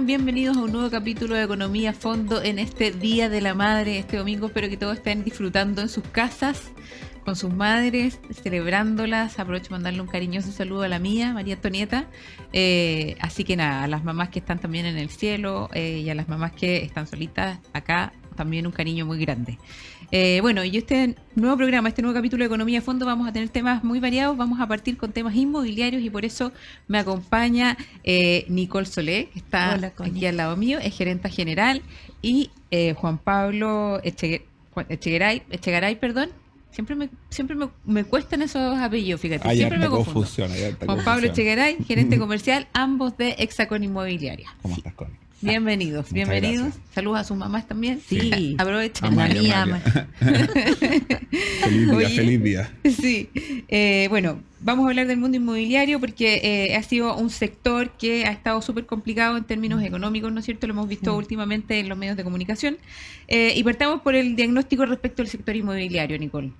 están? Bienvenidos a un nuevo capítulo de Economía a Fondo en este Día de la Madre, este domingo. Espero que todos estén disfrutando en sus casas, con sus madres, celebrándolas. Aprovecho para mandarle un cariñoso saludo a la mía, María Antonieta. Así que nada, a las mamás que están también en el cielo y a las mamás que están solitas acá, también un cariño muy grande. Bueno, y este nuevo programa, este nuevo capítulo de Economía a Fondo, vamos a tener temas muy variados. Vamos a partir con temas inmobiliarios y por eso me acompaña Nicole Solé, que está aquí al lado mío, es gerenta general, y Juan Pablo Echegaray, perdón. Siempre me cuestan esos apellidos, fíjate. Siempre me confundo. Juan Pablo Echegaray, gerente comercial, ambos de Hexacon Inmobiliaria. ¿Cómo estás, Connie? Bienvenidos. Saludos a sus mamás también. Sí. Aprovechen. Amalia. Feliz día. Sí. Bueno, vamos a hablar del mundo inmobiliario porque ha sido un sector que ha estado súper complicado en términos económicos, ¿no es cierto? Lo hemos visto últimamente en los medios de comunicación. Y partamos por el diagnóstico respecto al sector inmobiliario, Nicole.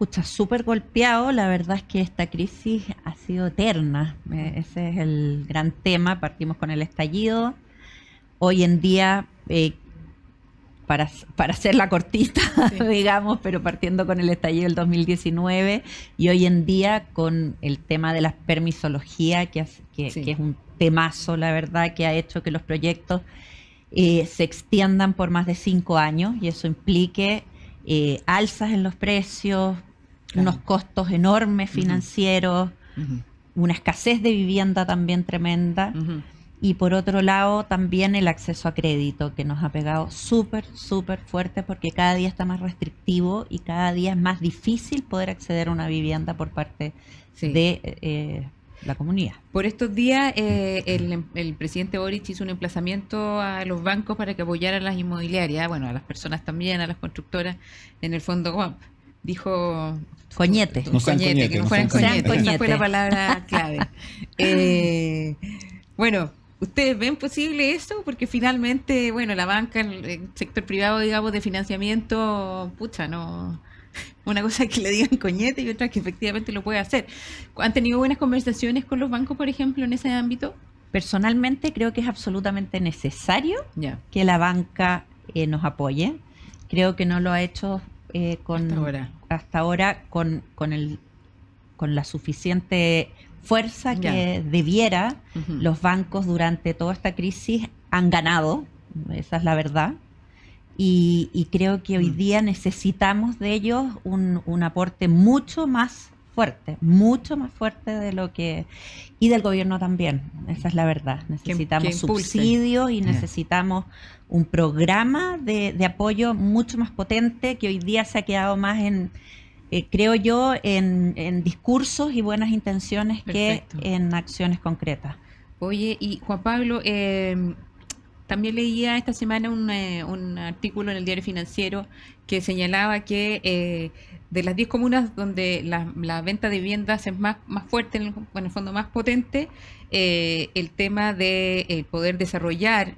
Escucha, súper golpeado. La verdad es que esta crisis ha sido eterna. Ese es el gran tema. Partimos con el estallido. Hoy en día, para hacerla cortita, digamos, pero partiendo con el estallido del 2019 y hoy en día con el tema de la permisología, que es un temazo, la verdad, que ha hecho que los proyectos se extiendan por más de 5 años y eso implique alzas en los precios, unos costos enormes financieros, una escasez de vivienda también tremenda, y por otro lado también el acceso a crédito, que nos ha pegado súper fuerte porque cada día está más restrictivo y cada día es más difícil poder acceder a una vivienda por parte de la comunidad. Por estos días el presidente Boric hizo un emplazamiento a los bancos para que apoyaran a las inmobiliarias, bueno, a las personas también, a las constructoras en el fondo GOAP. Dijo coñete. Que no fueran coñete. Esa fue la palabra clave. Bueno, ¿ustedes ven posible eso? Porque finalmente, bueno, la banca, el sector privado, digamos, de financiamiento, no. Una cosa es que le digan coñete y otra es que efectivamente lo puede hacer. ¿Han tenido buenas conversaciones con los bancos, por ejemplo, en ese ámbito? Personalmente creo que es absolutamente necesario que la banca nos apoye. Creo que no lo ha hecho hasta ahora con la suficiente fuerza que debiera. Los bancos durante toda esta crisis han ganado, esa es la verdad. Y creo que hoy día necesitamos de ellos un aporte mucho más fuerte de lo que... Y del gobierno también, esa es la verdad. Necesitamos subsidios y necesitamos un programa de apoyo mucho más potente que hoy día se ha quedado más en, creo yo, en discursos y buenas intenciones. Perfecto. Que en acciones concretas. Oye, y Juan Pablo... también leía esta semana un artículo en el Diario Financiero que señalaba que de las 10 comunas donde la venta de viviendas es más fuerte, en el fondo más potente, el tema de poder desarrollar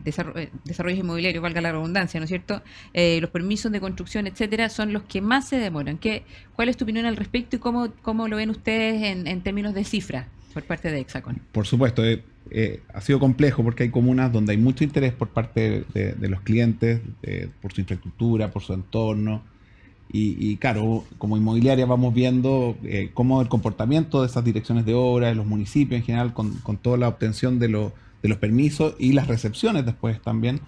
desarrollos inmobiliarios, valga la redundancia, ¿no es cierto? Los permisos de construcción, etcétera, son los que más se demoran. ¿Cuál es tu opinión al respecto y cómo lo ven ustedes en términos de cifras por parte de Hexacon? Por supuesto, ha sido complejo porque hay comunas donde hay mucho interés por parte de los clientes, por su infraestructura, por su entorno. Y claro, como inmobiliaria vamos viendo cómo el comportamiento de esas direcciones de obra, de los municipios en general, con toda la obtención de los permisos y las recepciones después también.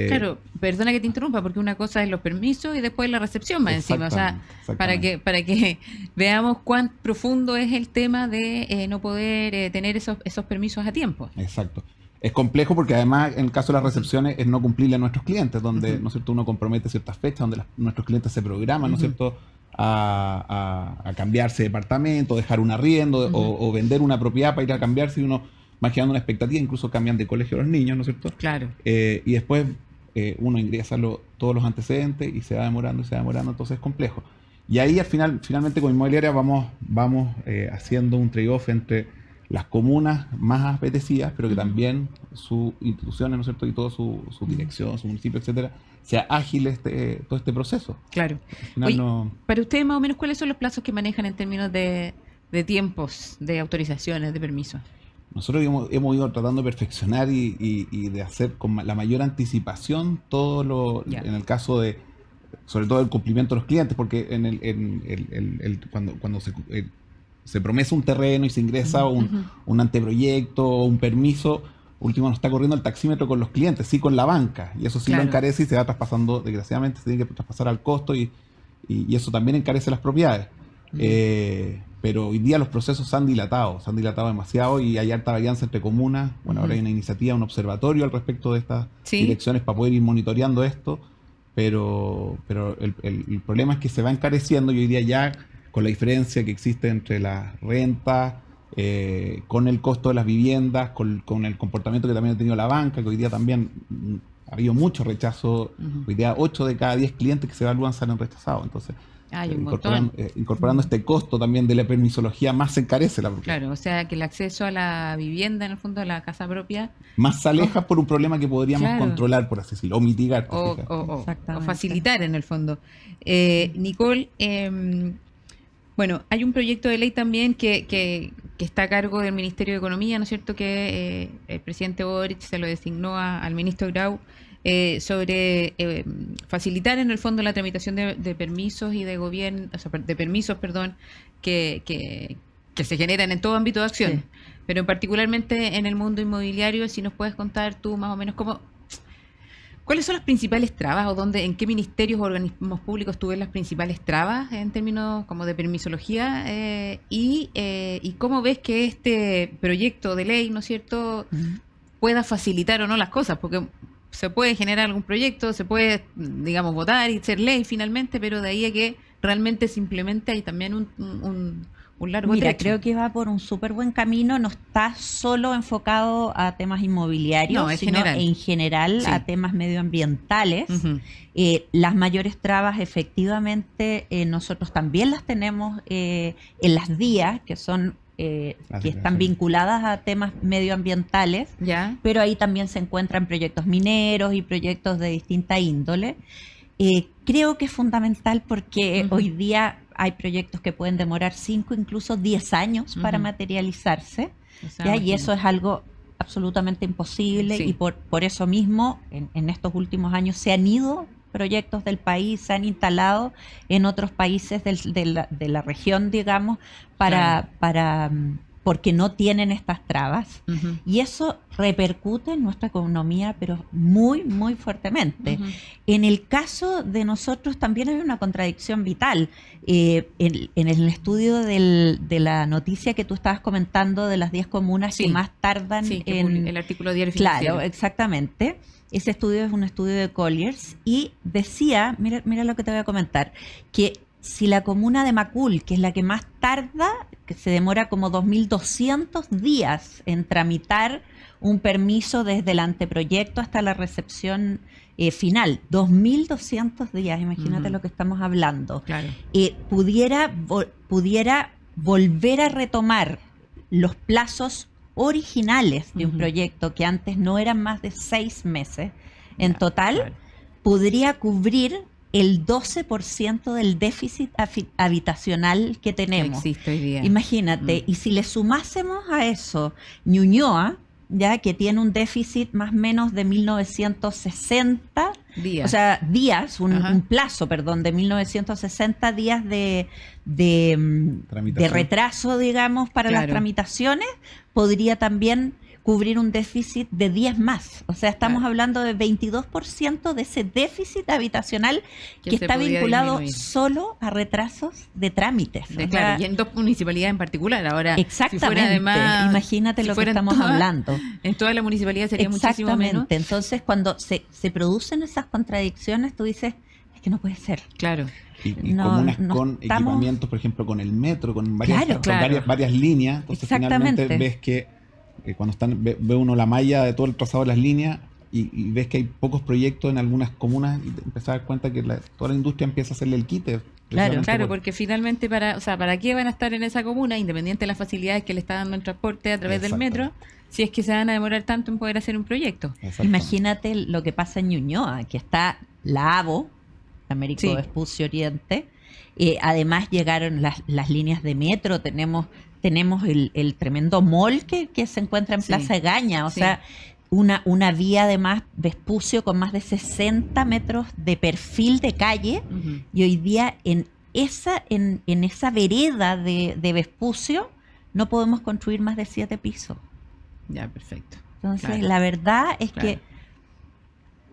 Claro, perdona que te interrumpa, porque una cosa es los permisos y después la recepción más encima. O sea, para que veamos cuán profundo es el tema de no poder tener esos permisos a tiempo. Exacto. Es complejo porque además en el caso de las recepciones es no cumplirle a nuestros clientes, donde ¿no es cierto? Uno compromete ciertas fechas, donde nuestros clientes se programan, ¿no es cierto?, a cambiarse de departamento, dejar un arriendo o vender una propiedad para ir a cambiarse, y uno va generando una expectativa, incluso cambian de colegio los niños, ¿no es cierto? Claro. Y después uno ingresa todos los antecedentes y se va demorando, entonces es complejo. Y ahí finalmente con inmobiliaria vamos haciendo un trade-off entre las comunas más apetecidas, pero que también sus instituciones, ¿no es cierto?, y toda su dirección, su municipio, etcétera, sea ágil todo este proceso. Claro. Oye, para ustedes más o menos, ¿cuáles son los plazos que manejan en términos de tiempos, de autorizaciones, de permisos? nosotros hemos ido tratando de perfeccionar y de hacer con la mayor anticipación todo Ya. en el caso de, sobre todo el cumplimiento de los clientes, porque cuando se promesa un terreno y se ingresa Ujú. un anteproyecto o un permiso, último no está corriendo el taxímetro con los clientes, sí con la banca, y eso sí Claro. lo encarece y se va traspasando, desgraciadamente se tiene que traspasar al costo y eso también encarece las propiedades. Pero hoy día los procesos se han dilatado demasiado y hay harta varianza entre comunas. Bueno, ahora hay una iniciativa, un observatorio al respecto de estas Sí. direcciones para poder ir monitoreando esto, pero el problema es que se va encareciendo y hoy día ya con la diferencia que existe entre las rentas, con el costo de las viviendas, con el comportamiento que también ha tenido la banca, que hoy día también ha habido mucho rechazo. Hoy día 8 de cada 10 clientes que se evalúan salen rechazados. Entonces, Hay un montón. incorporando este costo también de la permisología, más se encarece la propiedad. Claro, o sea que el acceso a la vivienda, en el fondo, a la casa propia, Más se aleja por un problema que podríamos Claro. controlar, por así decirlo, o mitigar. ¿te o, fijas? o Exactamente. facilitar en el fondo. Nicole, bueno, hay un proyecto de ley también que está a cargo del Ministerio de Economía, ¿no es cierto?, que el presidente Boric se lo designó al ministro Grau, sobre facilitar en el fondo la tramitación de permisos y de gobierno, o sea, de permisos, perdón, que se generan en todo ámbito de acción, Sí. pero particularmente en el mundo inmobiliario. Si nos puedes contar tú más o menos ¿cuáles son las principales trabas o en qué ministerios o organismos públicos tú ves las principales trabas en términos como de permisología, y cómo ves que este proyecto de ley, ¿no es cierto?, pueda facilitar o no las cosas? Porque se puede generar algún proyecto, se puede, digamos, votar y ser ley finalmente, pero de ahí a que realmente se implemente hay también un largo Mira, trecho. creo que va por un súper buen camino, no está solo enfocado a temas inmobiliarios, No, es sino general. en general Sí. a temas medioambientales. Ujú. Las mayores trabas, efectivamente, nosotros también las tenemos en las DIA, que son Las que están declaraciones. vinculadas a temas medioambientales, Ya. pero ahí también se encuentran proyectos mineros y proyectos de distinta índole. Creo que es fundamental porque Ujú. hoy día hay proyectos que pueden demorar 5, incluso 10 años para Ujú. materializarse, O sea, ¿ya? Y imagínate. eso es algo absolutamente imposible, Sí. y por eso mismo en estos últimos años se han ido proyectos del país, se han instalado en otros países de la región, digamos, porque no tienen estas trabas. Ujú. Y eso repercute en nuestra economía, pero muy, muy fuertemente. Ujú. En el caso de nosotros también hay una contradicción vital. En el estudio de la noticia que tú estabas comentando de las 10 comunas Sí. que más tardan Sí, que en... el artículo diario financiero. Claro, exactamente. Ese estudio es un estudio de Colliers y decía, mira lo que te voy a comentar, que si la comuna de Macul, que es la que más tarda, que se demora como 2.200 días en tramitar un permiso desde el anteproyecto hasta la recepción final, 2.200 días, imagínate Ujú. lo que estamos hablando. Claro. Pudiera volver a retomar los plazos originales de un Ujú. proyecto, que antes no eran más de 6 meses, en Ya, total, claro. podría cubrir el 12% del déficit habitacional que Que tenemos. existe hoy día. Imagínate, y si le sumásemos a eso Ñuñoa, ya que tiene un déficit más o menos de 1960, Días. o sea, días, Ajá. un plazo, perdón, de 1960 días de Tramitación. retraso, digamos, para las Claro. tramitaciones, podría también cubrir un déficit de 10 más. O sea, estamos Claro. hablando de 22% de ese déficit habitacional Que que se está podía vinculado disminuir. solo a retrasos de trámites. O sea, Claro, y en 2 municipalidades en particular. Ahora, exactamente. si fuera además, Imagínate si lo que fuera en estamos toda- hablando. En toda la municipalidad sería muchísimo menos. Exactamente. Entonces, cuando se producen esas contradicciones, tú dices, es que no puede ser. Claro. Y No, comunas no con estamos- equipamientos, por ejemplo, con el metro, con varias, Claro. con Claro. varias líneas. Entonces, Exactamente. finalmente ves que cuando ve uno la malla de todo el trazado de las líneas y ves que hay pocos proyectos en algunas comunas y te empiezas a dar cuenta que toda la industria empieza a hacerle el quite. precisamente Claro, por- porque finalmente ¿para qué van a estar en esa comuna, independiente de las facilidades que le está dando el transporte a través del metro, si es que se van a demorar tanto en poder hacer un proyecto? Exactamente. Imagínate lo que pasa en Ñuñoa, que está la AVO, Américo Sí. Vespucio Oriente. Además llegaron las líneas de metro, tenemos tenemos el tremendo mall que se encuentra en Sí. Plaza Egaña, o Sí. sea, una vía además Vespucio con más de 60 metros de perfil de calle, Ujú. y hoy día en esa vereda de Vespucio no podemos construir más de 7 pisos. Ya, perfecto. Entonces, Claro, la verdad es claro.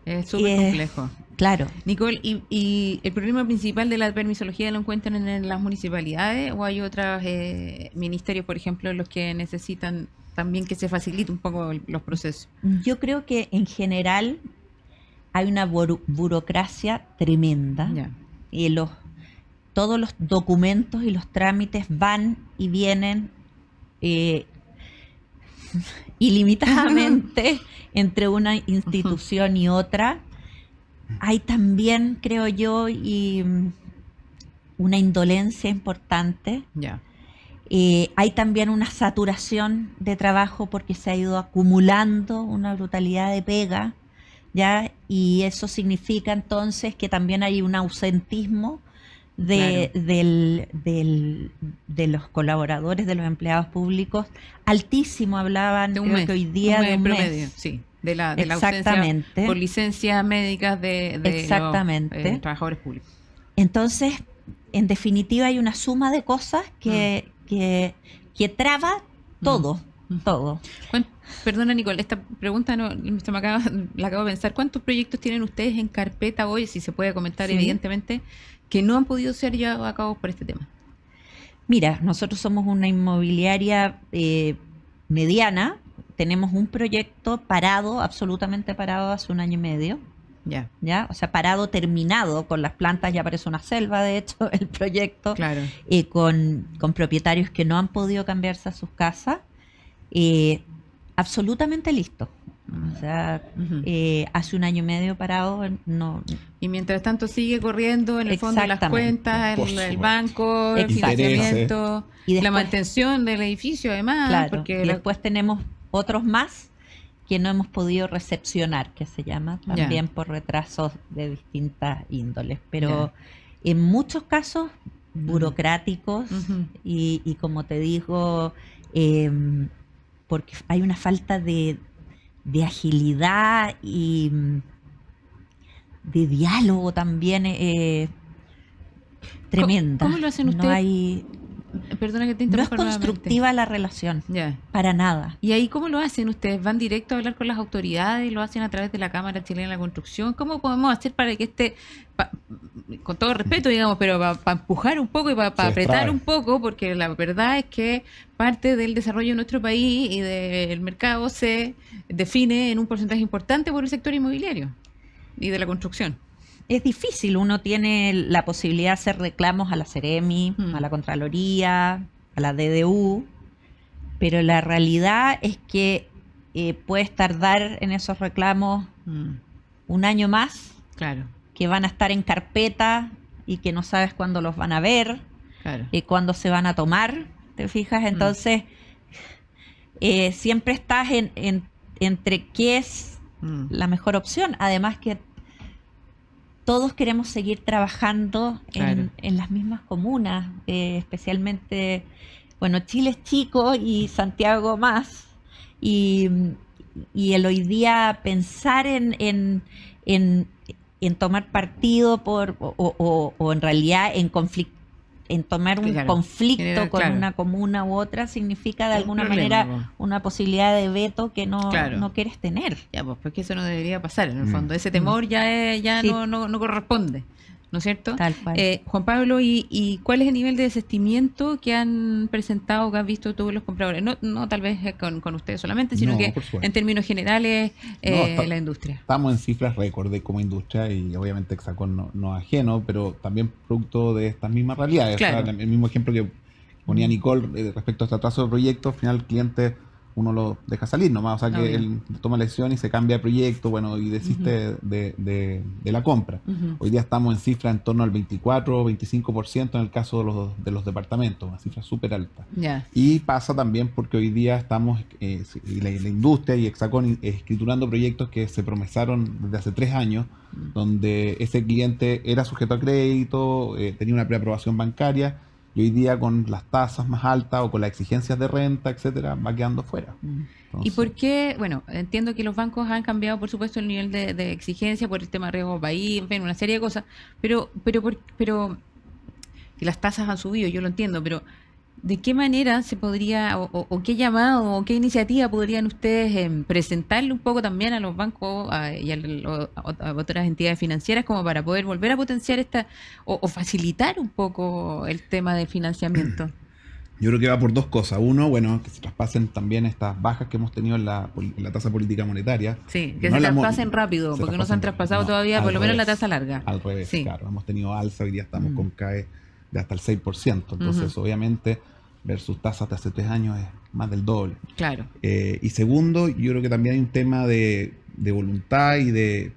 que, Es súper eh, complejo. claro, Nicole, ¿y el problema principal de la permisología lo encuentran en las municipalidades o hay otros ministerios, por ejemplo, los que necesitan también que se facilite un poco los procesos? yo creo que en general hay una burocracia tremenda. Ya. Y todos los documentos y los trámites van y vienen eh, ilimitadamente entre una institución y otra. Hay también, creo yo, una indolencia importante. Ya. Hay también una saturación de trabajo porque se ha ido acumulando una brutalidad de pega, ¿ya? Y eso significa entonces que también hay un ausentismo de los colaboradores, de los empleados públicos, altísimo. Hablaban, De un creo mes. que hoy día, un mes de un promedio, mes. sí. De la ausencia Exactamente. por licencias médicas de Exactamente. los trabajadores públicos. Entonces, en definitiva, hay una suma de cosas que traba todo, Mm. todo. Perdona, Nicole, esta pregunta la acabo de pensar. ¿Cuántos proyectos tienen ustedes en carpeta hoy, si se puede comentar, Sí. evidentemente, que no han podido ser llevados a cabo por este tema? Mira, nosotros somos una inmobiliaria mediana, tenemos un proyecto parado, absolutamente parado hace 1 año y medio, Ya, ¿ya? O sea, parado, terminado, con las plantas, ya parece una selva, de hecho, el proyecto, claro. con propietarios que no han podido cambiarse a sus casas, absolutamente listo. O sea, Ujú. hace 1 año y medio parado, no, Y mientras tanto sigue corriendo en el fondo las Exactamente. cuentas, Por el supuesto. banco, el Exacto. financiamiento, Y la después- mantención del edificio, además. claro, Porque y después tenemos otros más que no hemos podido recepcionar, que se llama, también por retrasos de distintas índoles, pero en muchos casos burocráticos Ujú. y como te digo, porque hay una falta de agilidad y de diálogo también tremenda. ¿Cómo lo hacen No ustedes? hay, Perdona que te no es interrumpa nuevamente. constructiva la relación, Ya. para nada. ¿Y ahí cómo lo hacen ustedes? ¿Van directo a hablar con las autoridades? ¿Lo hacen a través de la Cámara Chilena de la Construcción? ¿Cómo podemos hacer para que con todo respeto, digamos, pero para empujar un poco y para Se apretar destrabe. un poco? Porque la verdad es que parte del desarrollo de nuestro país y del mercado se define en un porcentaje importante por el sector inmobiliario y de la construcción. Es difícil, uno tiene la posibilidad de hacer reclamos a la Ceremi, a la Contraloría, a la DDU, pero la realidad es que puedes tardar en esos reclamos 1 año más, Claro, que van a estar en carpeta y que no sabes cuándo los van a ver, claro. cuándo se van a tomar, ¿te fijas? Entonces, siempre estás entre qué es la mejor opción. Además que todos queremos seguir trabajando Claro. en las mismas comunas, especialmente, bueno, Chile es chico y Santiago más, y el hoy día pensar en tomar partido o en realidad en tomar un Claro, conflicto generar, con claro. una comuna u otra significa de Un alguna problema, manera una posibilidad de veto que Claro. no quieres tener. Ya, pues porque eso no debería pasar en el Mm. fondo. Ese temor ya Sí. no corresponde, ¿no es cierto? Tal cual. Juan Pablo, ¿y cuál es el nivel de desistimiento que han presentado, que has visto tú los compradores? No tal vez con ustedes solamente, sino No, que por supuesto. en términos generales está- la industria. Estamos en cifras récord de como industria y obviamente Hexacón no es ajeno, pero también producto de estas mismas realidades. Claro. O sea, el mismo ejemplo que ponía Nicole respecto a este atraso de proyectos, al final el cliente uno lo deja salir nomás, o sea que Obvio. él toma la decisión y se cambia de proyecto, bueno, y desiste de la compra. Ujú. Hoy día estamos en cifras en torno al 24 o 25% en el caso de los departamentos, una cifra súper alta. Ya, Y pasa también porque hoy día estamos, y la industria y Hexacón escriturando proyectos que se promesaron desde hace 3 años, donde ese cliente era sujeto a crédito, tenía una preaprobación bancaria y hoy día con las tasas más altas o con las exigencias de renta, etcétera, va quedando fuera. ¿Y por qué? Bueno, entiendo que los bancos han cambiado, por supuesto, el nivel de exigencia por el tema de riesgo país, en fin, una serie de cosas, pero y las tasas han subido, yo lo entiendo, pero ¿de qué manera se podría, o qué llamado, o qué iniciativa podrían ustedes presentarle un poco también a los bancos y a otras entidades financieras como para poder volver a potenciar o facilitar un poco el tema del financiamiento? Yo creo que va por dos cosas. Uno, bueno, que se traspasen también estas bajas que hemos tenido en la tasa política monetaria. Sí, que no se la traspasen rápido, porque no se han traspasado todavía, por lo menos la tasa larga. Al revés, Sí. claro. Hemos tenido alza, hoy día estamos con CAE de hasta el 6%. Entonces, obviamente, versus tasas de hace 3 años es más del doble. Claro. Y segundo, yo creo que también hay un tema de voluntad y de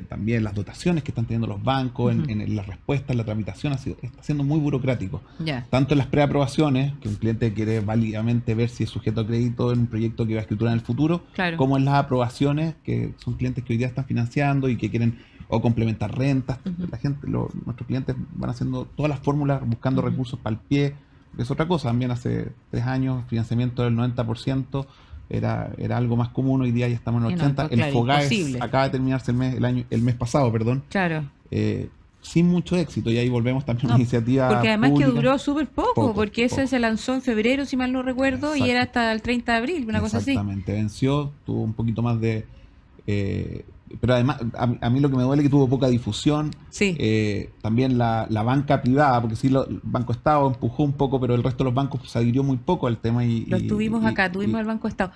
también las dotaciones que están teniendo los bancos en las respuestas, la tramitación está siendo muy burocrático. Ya. Tanto en las preaprobaciones, que un cliente quiere válidamente ver si es sujeto a crédito en un proyecto que va a escriturar en el futuro, Claro. como en las aprobaciones, que son clientes que hoy día están financiando y que quieren o complementar rentas. La gente, nuestros clientes van haciendo todas las fórmulas, buscando recursos para el pie. Es otra cosa. También hace 3 años, financiamiento del 90%. Era algo más común, hoy día ya estamos en el 80%. Claro, el FOGAES imposible. acaba de terminarse el mes pasado, perdón. Claro. Sin mucho éxito, y ahí volvemos también a una iniciativa Porque además pública. que duró súper poco, porque ese poco. Se lanzó en febrero, si mal no recuerdo, y era hasta el 30 de abril, una cosa así. Exactamente, venció, tuvo un poquito más de... pero además, a mí lo que me duele es que tuvo poca difusión. Sí. También la banca privada, porque sí, el Banco Estado empujó un poco, pero el resto de los bancos se adhirió muy poco al tema. Lo tuvimos acá, tuvimos al Banco Estado.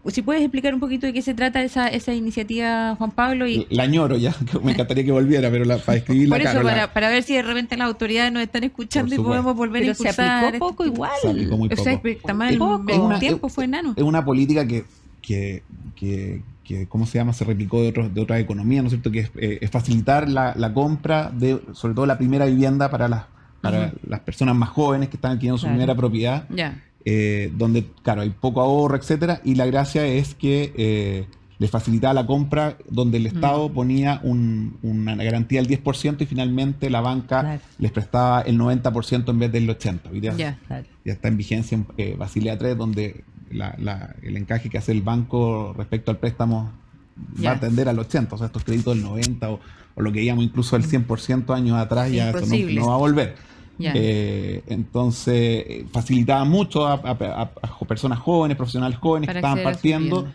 Si puedes explicar un poquito de qué se trata esa iniciativa, Juan Pablo. La añoro ya, que me encantaría que volviera, pero para escribirla. Por eso, claro, para ver si de repente las autoridades nos están escuchando Por y podemos supuesto. volver a Pero se impulsar. aplicó poco igual. Se aplicó muy O poco. sea, está mal, el tiempo fue enano. Es una política que ¿cómo se llama? Se replicó de otras economías, ¿no es cierto? Que es facilitar la compra de, sobre todo la primera vivienda para las personas más jóvenes que están adquiriendo su primera propiedad, Ya. donde, claro, hay poco ahorro, etcétera, y la gracia es que les facilitaba la compra donde el Estado ponía una garantía del 10% y finalmente la banca les prestaba el 90% en vez del 80%. Hoy día Ya. ya está en vigencia en Basilea 3, donde el encaje que hace el banco respecto al préstamo va a tender al 80%, o sea, estos créditos del 90% o lo que veíamos incluso del 100% años atrás, ya eso no va a volver. Ya. Entonces, facilitaba mucho a personas jóvenes, profesionales jóvenes Para que estaban acceder a su partiendo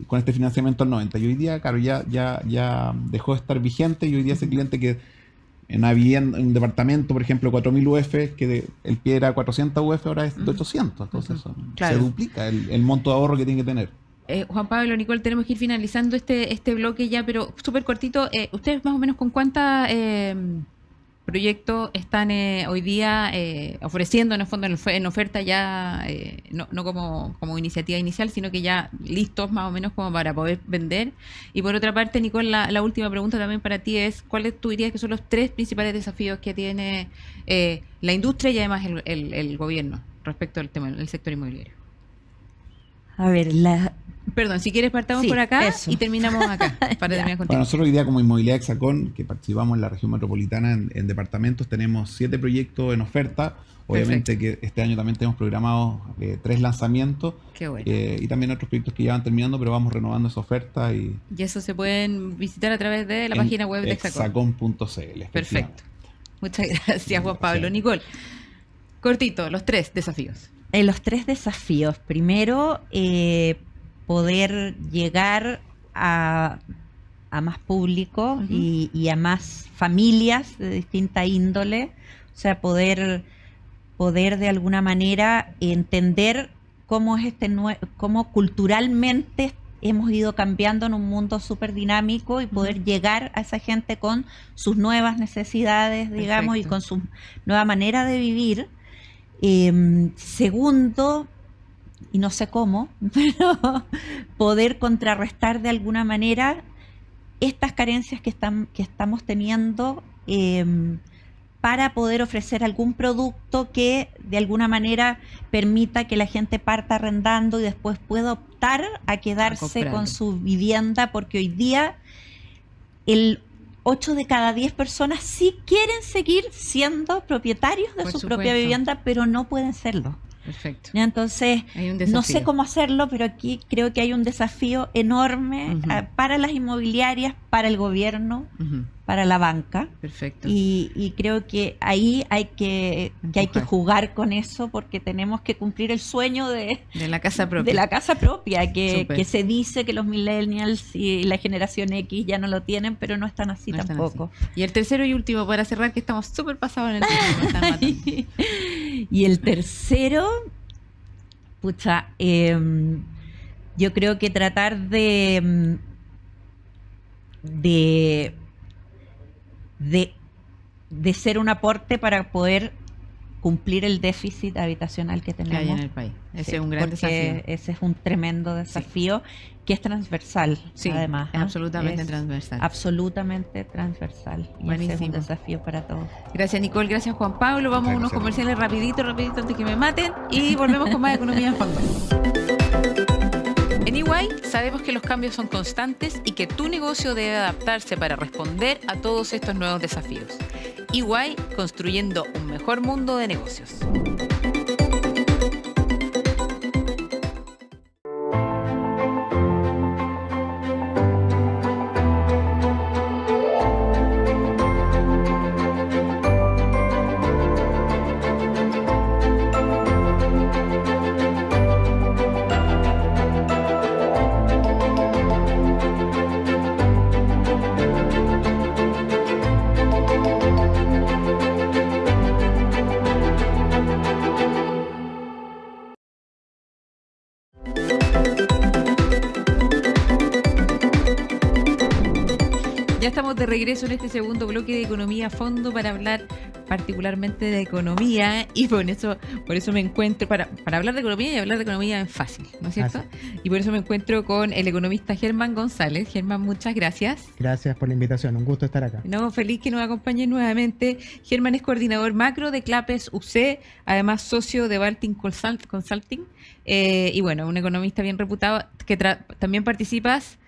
con este financiamiento al 90%. Y hoy día, claro, ya dejó de estar vigente, y hoy día ese cliente que en una vivienda, en un departamento, por ejemplo, 4.000 UF, que el pie era 400 UF, ahora es de 800. Entonces Claro. se duplica el monto de ahorro que tiene que tener. Juan Pablo, Nicole, tenemos que ir finalizando este bloque ya, pero súper cortito. ¿Ustedes más o menos con cuántos proyectos están hoy día ofreciendo en el fondo en oferta ya, no como iniciativa inicial, sino que ya listos más o menos como para poder vender? Y por otra parte, Nicole, la última pregunta también para ti es, ¿cuáles tú dirías que son los 3 principales desafíos que tiene la industria y además el gobierno respecto al tema del sector inmobiliario? A ver, Perdón, si quieres partamos Sí, por acá eso. y terminamos acá para terminar contigo. Bueno, nosotros hoy día como Inmobiliaria Hexacón, que participamos en la región metropolitana en departamentos, tenemos 7 proyectos en oferta. Obviamente que este año también tenemos programados 3 lanzamientos. Qué bueno. Y también otros proyectos que ya van terminando, pero vamos renovando esa oferta. Y eso se pueden visitar a través de la página web de Hexacón. Hexacón.cl. Perfecto. Muchas gracias, Juan Pablo. Nicole, cortito, los 3 desafíos. Los 3 desafíos. Primero, poder llegar a más público y a más familias de distinta índole, o sea, poder de alguna manera entender cómo es cómo culturalmente hemos ido cambiando en un mundo súper dinámico y poder llegar a esa gente con sus nuevas necesidades, digamos, y con su nueva manera de vivir. Segundo, y no sé cómo, pero poder contrarrestar de alguna manera estas carencias que estamos teniendo para poder ofrecer algún producto que de alguna manera permita que la gente parta arrendando y después pueda optar a quedarse con su vivienda, porque hoy día 8 de cada 10 personas sí quieren seguir siendo propietarios de Por su supuesto. propia vivienda, pero no pueden serlo. Perfecto. ¿Ya? Entonces, Hay un no desafío. sé cómo hacerlo, pero aquí creo que hay un desafío enorme Ujú. para las inmobiliarias, para el gobierno, Ujú. para la banca. Perfecto. Y creo que ahí hay que Empujar. jugar con eso, porque tenemos que cumplir el sueño De la casa propia. de la casa propia, que Súper. se dice que los millennials y la generación X ya no lo tienen, pero no están así No están tampoco. así. Y el tercero y último, para cerrar, que estamos súper pasados en el tiempo. nos están matando. Y el tercero, pucha, yo creo que tratar de ser un aporte para poder cumplir el déficit habitacional que Que hay tenemos. en el país. Ese Sí, es un gran porque desafío. ese es un tremendo desafío que es transversal, Sí, además. es ¿ah? absolutamente Es transversal. Absolutamente transversal. Y ese es Buenísimo. un desafío para todos. Gracias, Nicole. Gracias, Juan Pablo. Vamos a Muchas unos gracias. comerciales rapidito antes que me maten. Y volvemos con más Economía en Fondo. En EY sabemos que los cambios son constantes y que tu negocio debe adaptarse para responder a todos estos nuevos desafíos. EY, construyendo un mejor mundo de negocios. Ya estamos de regreso en este segundo bloque de Economía a Fondo para hablar particularmente de economía y por eso me encuentro, para hablar de economía y hablar de economía es fácil, ¿no es cierto? Y por eso me encuentro con el economista Germán González. Germán, muchas gracias. Gracias por la invitación, un gusto estar acá. No, feliz que nos acompañe nuevamente. Germán es coordinador macro de Clapes UC, además socio de Baltic Consulting y bueno, un economista bien reputado que también participas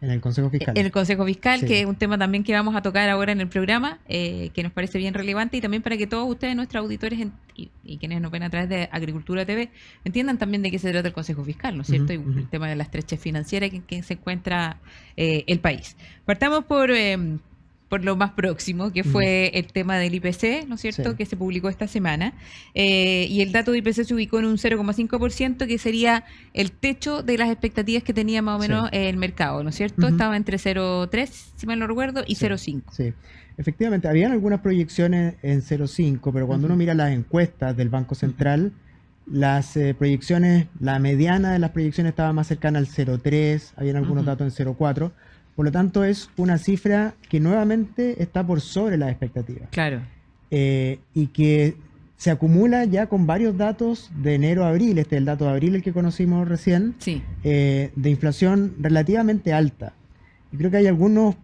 En el Consejo Fiscal. en el Consejo Fiscal, Sí. que es un tema también que vamos a tocar ahora en el programa, que nos parece bien relevante y también para que todos ustedes, nuestros auditores y quienes nos ven a través de Agricultura TV, entiendan también de qué se trata el Consejo Fiscal, ¿no es cierto? Ujú, Y el tema de la estrechez financiera en que se encuentra el país. Partamos por lo más próximo, que fue el tema del IPC, ¿no es cierto?, Sí. que se publicó esta semana. Y el dato de IPC se ubicó en un 0,5%, que sería el techo de las expectativas que tenía más o menos Sí. el mercado, ¿no es cierto? Ujú. Estaba entre 0,3, si mal no recuerdo, y Sí. 0,5. Sí, efectivamente, habían algunas proyecciones en 0,5, pero cuando Ujú. uno mira las encuestas del Banco Central, las proyecciones, la mediana de las proyecciones estaba más cercana al 0,3, habían algunos Ujú. datos en 0,4, por lo tanto es una cifra que nuevamente está por sobre las expectativas. Claro. Y que se acumula ya con varios datos de enero a abril, este es el dato de abril el que conocimos recién, Sí. de inflación relativamente alta. Y creo que hay algunos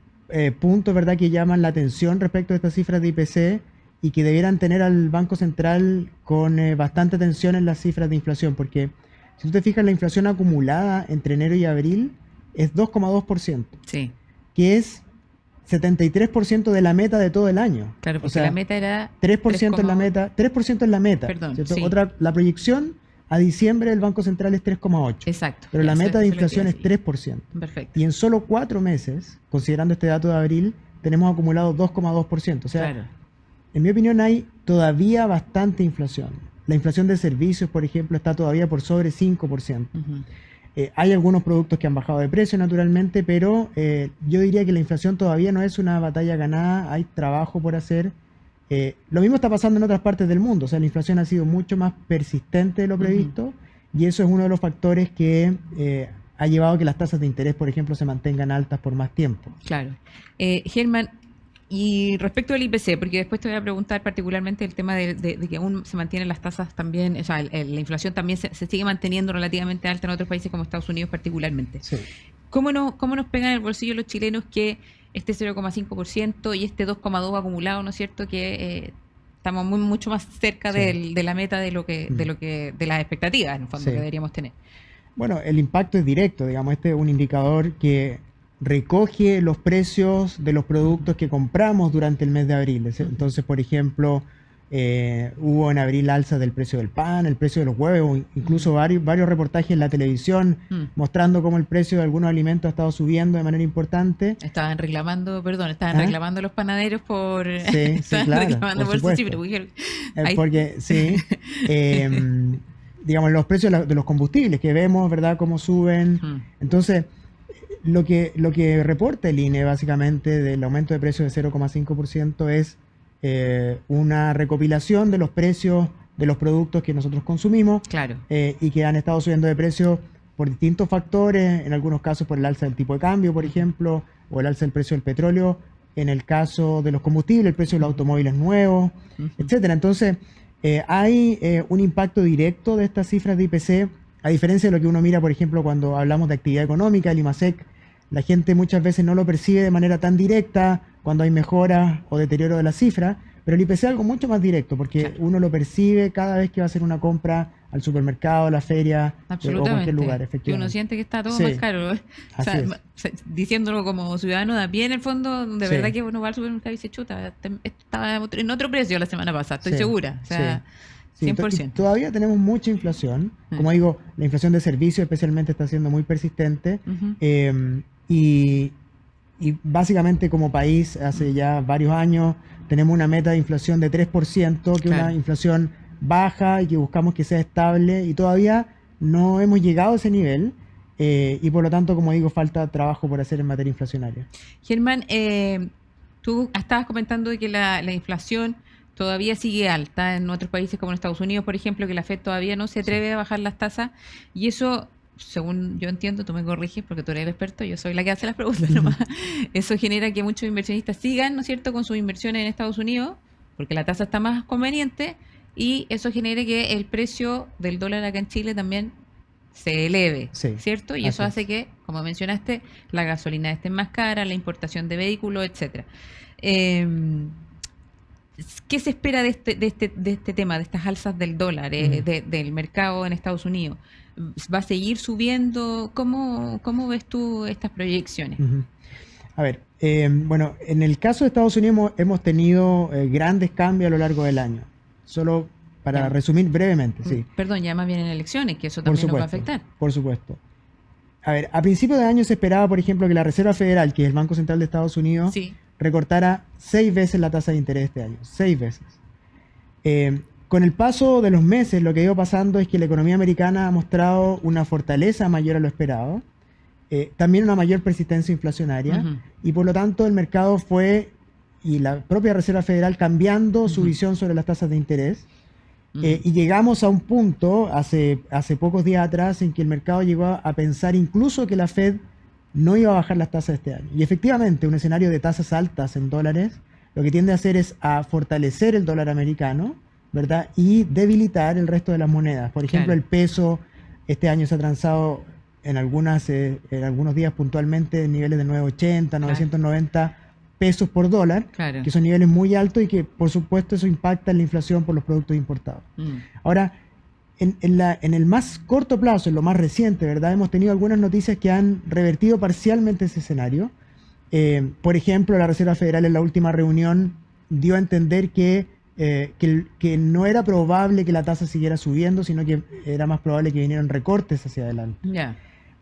puntos, ¿verdad?, que llaman la atención respecto a estas cifras de IPC y que debieran tener al Banco Central con bastante atención en las cifras de inflación, porque si tú te fijas, la inflación acumulada entre enero y abril es 2,2%, Sí. que es 73% de la meta de todo el año. Claro, porque O sea, la meta era 3% en la 3,8. meta, 3% en la meta. Perdón, ¿cierto? sí. La proyección a diciembre del Banco Central es 3,8. Exacto. Pero la Eso- meta de eso es lo que inflación es decía. 3%. Perfecto. Y en solo 4 meses, considerando este dato de abril, tenemos acumulado 2,2%. O sea, Claro. en mi opinión hay todavía bastante inflación. La inflación de servicios, por ejemplo, está todavía por sobre 5%. Ujú. Hay algunos productos que han bajado de precio, naturalmente, pero yo diría que la inflación todavía no es una batalla ganada, hay trabajo por hacer. Lo mismo está pasando en otras partes del mundo, o sea, la inflación ha sido mucho más persistente de lo previsto y eso es uno de los factores que ha llevado a que las tasas de interés, por ejemplo, se mantengan altas por más tiempo. Claro. Germán, y respecto al IPC, porque después te voy a preguntar particularmente el tema de que aún se mantienen las tasas también, o sea, la inflación también se sigue manteniendo relativamente alta en otros países como Estados Unidos particularmente. Sí. ¿Cómo nos pegan en el bolsillo los chilenos que este 0,5% y este 2,2% acumulado, ¿no es cierto? Que estamos mucho más cerca Sí. de la meta de las expectativas, en el fondo, Sí. que deberíamos tener. Bueno, el impacto es directo, digamos, este es un indicador que recoge los precios de los productos que compramos durante el mes de abril. Entonces, por ejemplo, hubo en abril alza del precio del pan, el precio de los huevos, incluso varios reportajes en la televisión mostrando cómo el precio de algunos alimentos ha estado subiendo de manera importante. Estaban reclamando los panaderos por... Sí, claro, reclamando por supuesto. Porque, sí, digamos, los precios de los combustibles que vemos, ¿verdad?, cómo suben. Entonces, lo que reporta el INE básicamente del aumento de precios de 0,5% es una recopilación de los precios de los productos que nosotros consumimos, claro, y que han estado subiendo de precio por distintos factores, en algunos casos por el alza del tipo de cambio, por ejemplo, o el alza del precio del petróleo, en el caso de los combustibles, el precio de los automóviles nuevos, etcétera. Entonces, hay un impacto directo de estas cifras de IPC, a diferencia de lo que uno mira, por ejemplo, cuando hablamos de actividad económica, el IMASEC, la gente muchas veces no lo percibe de manera tan directa cuando hay mejoras o deterioro de la cifra, pero el IPC es algo mucho más directo, porque uno lo percibe cada vez que va a hacer una compra al supermercado, a la feria, o cualquier lugar, efectivamente. Que uno siente que está todo más caro. O sea, diciéndolo como ciudadano de a pie, en el fondo, de verdad que uno va al supermercado y dice, chuta, estaba en otro precio la semana pasada, estoy segura. O sea, 100%. Todavía tenemos mucha inflación. Como digo, la inflación de servicios especialmente está siendo muy persistente. Y básicamente como país, hace ya varios años, tenemos una meta de inflación de 3%, que es una inflación baja y que buscamos que sea estable, y todavía no hemos llegado a ese nivel, y por lo tanto, como digo, falta trabajo por hacer en materia inflacionaria. Germán, tú estabas comentando de que la inflación todavía sigue alta en otros países como en Estados Unidos, por ejemplo, que la FED todavía no se atreve a bajar las tasas, y eso, según yo entiendo, tú me corriges porque tú eres el experto, yo soy la que hace las preguntas nomás. Eso genera que muchos inversionistas sigan, ¿no es cierto?, con sus inversiones en Estados Unidos, porque la tasa está más conveniente, y eso genera que el precio del dólar acá en Chile también se eleve, ¿cierto? Y eso hace que, como mencionaste, la gasolina esté más cara, la importación de vehículos, etcétera. ¿Qué se espera de este tema, de estas alzas del dólar, del mercado en Estados Unidos? ¿Va a seguir subiendo? ¿Cómo ves tú estas proyecciones? A ver, bueno, en el caso de Estados Unidos hemos tenido grandes cambios a lo largo del año. Solo para resumir brevemente, sí. Perdón, ya más bien en elecciones, que eso también nos va a afectar. Por supuesto. A ver, a principios de año se esperaba, por ejemplo, que la Reserva Federal, que es el Banco Central de Estados Unidos, recortara 6 veces la tasa de interés este año. 6 veces. Con el paso de los meses, lo que ha ido pasando es que la economía americana ha mostrado una fortaleza mayor a lo esperado, también una mayor persistencia inflacionaria, y por lo tanto el mercado fue, y la propia Reserva Federal, cambiando su visión sobre las tasas de interés, y llegamos a un punto, hace pocos días atrás, en que el mercado llegó a pensar incluso que la Fed no iba a bajar las tasas este año. Y efectivamente, un escenario de tasas altas en dólares, lo que tiende a hacer es a fortalecer el dólar americano, ¿verdad?, y debilitar el resto de las monedas. Por ejemplo, el peso este año se ha transado en algunos días puntualmente en niveles de 980, 990 pesos por dólar, que son niveles muy altos y que, por supuesto, eso impacta en la inflación por los productos importados. Ahora, en el más corto plazo, en lo más reciente, ¿verdad?, hemos tenido algunas noticias que han revertido parcialmente ese escenario. Por ejemplo, la Reserva Federal en la última reunión dio a entender que no era probable que la tasa siguiera subiendo, sino que era más probable que vinieran recortes hacia adelante.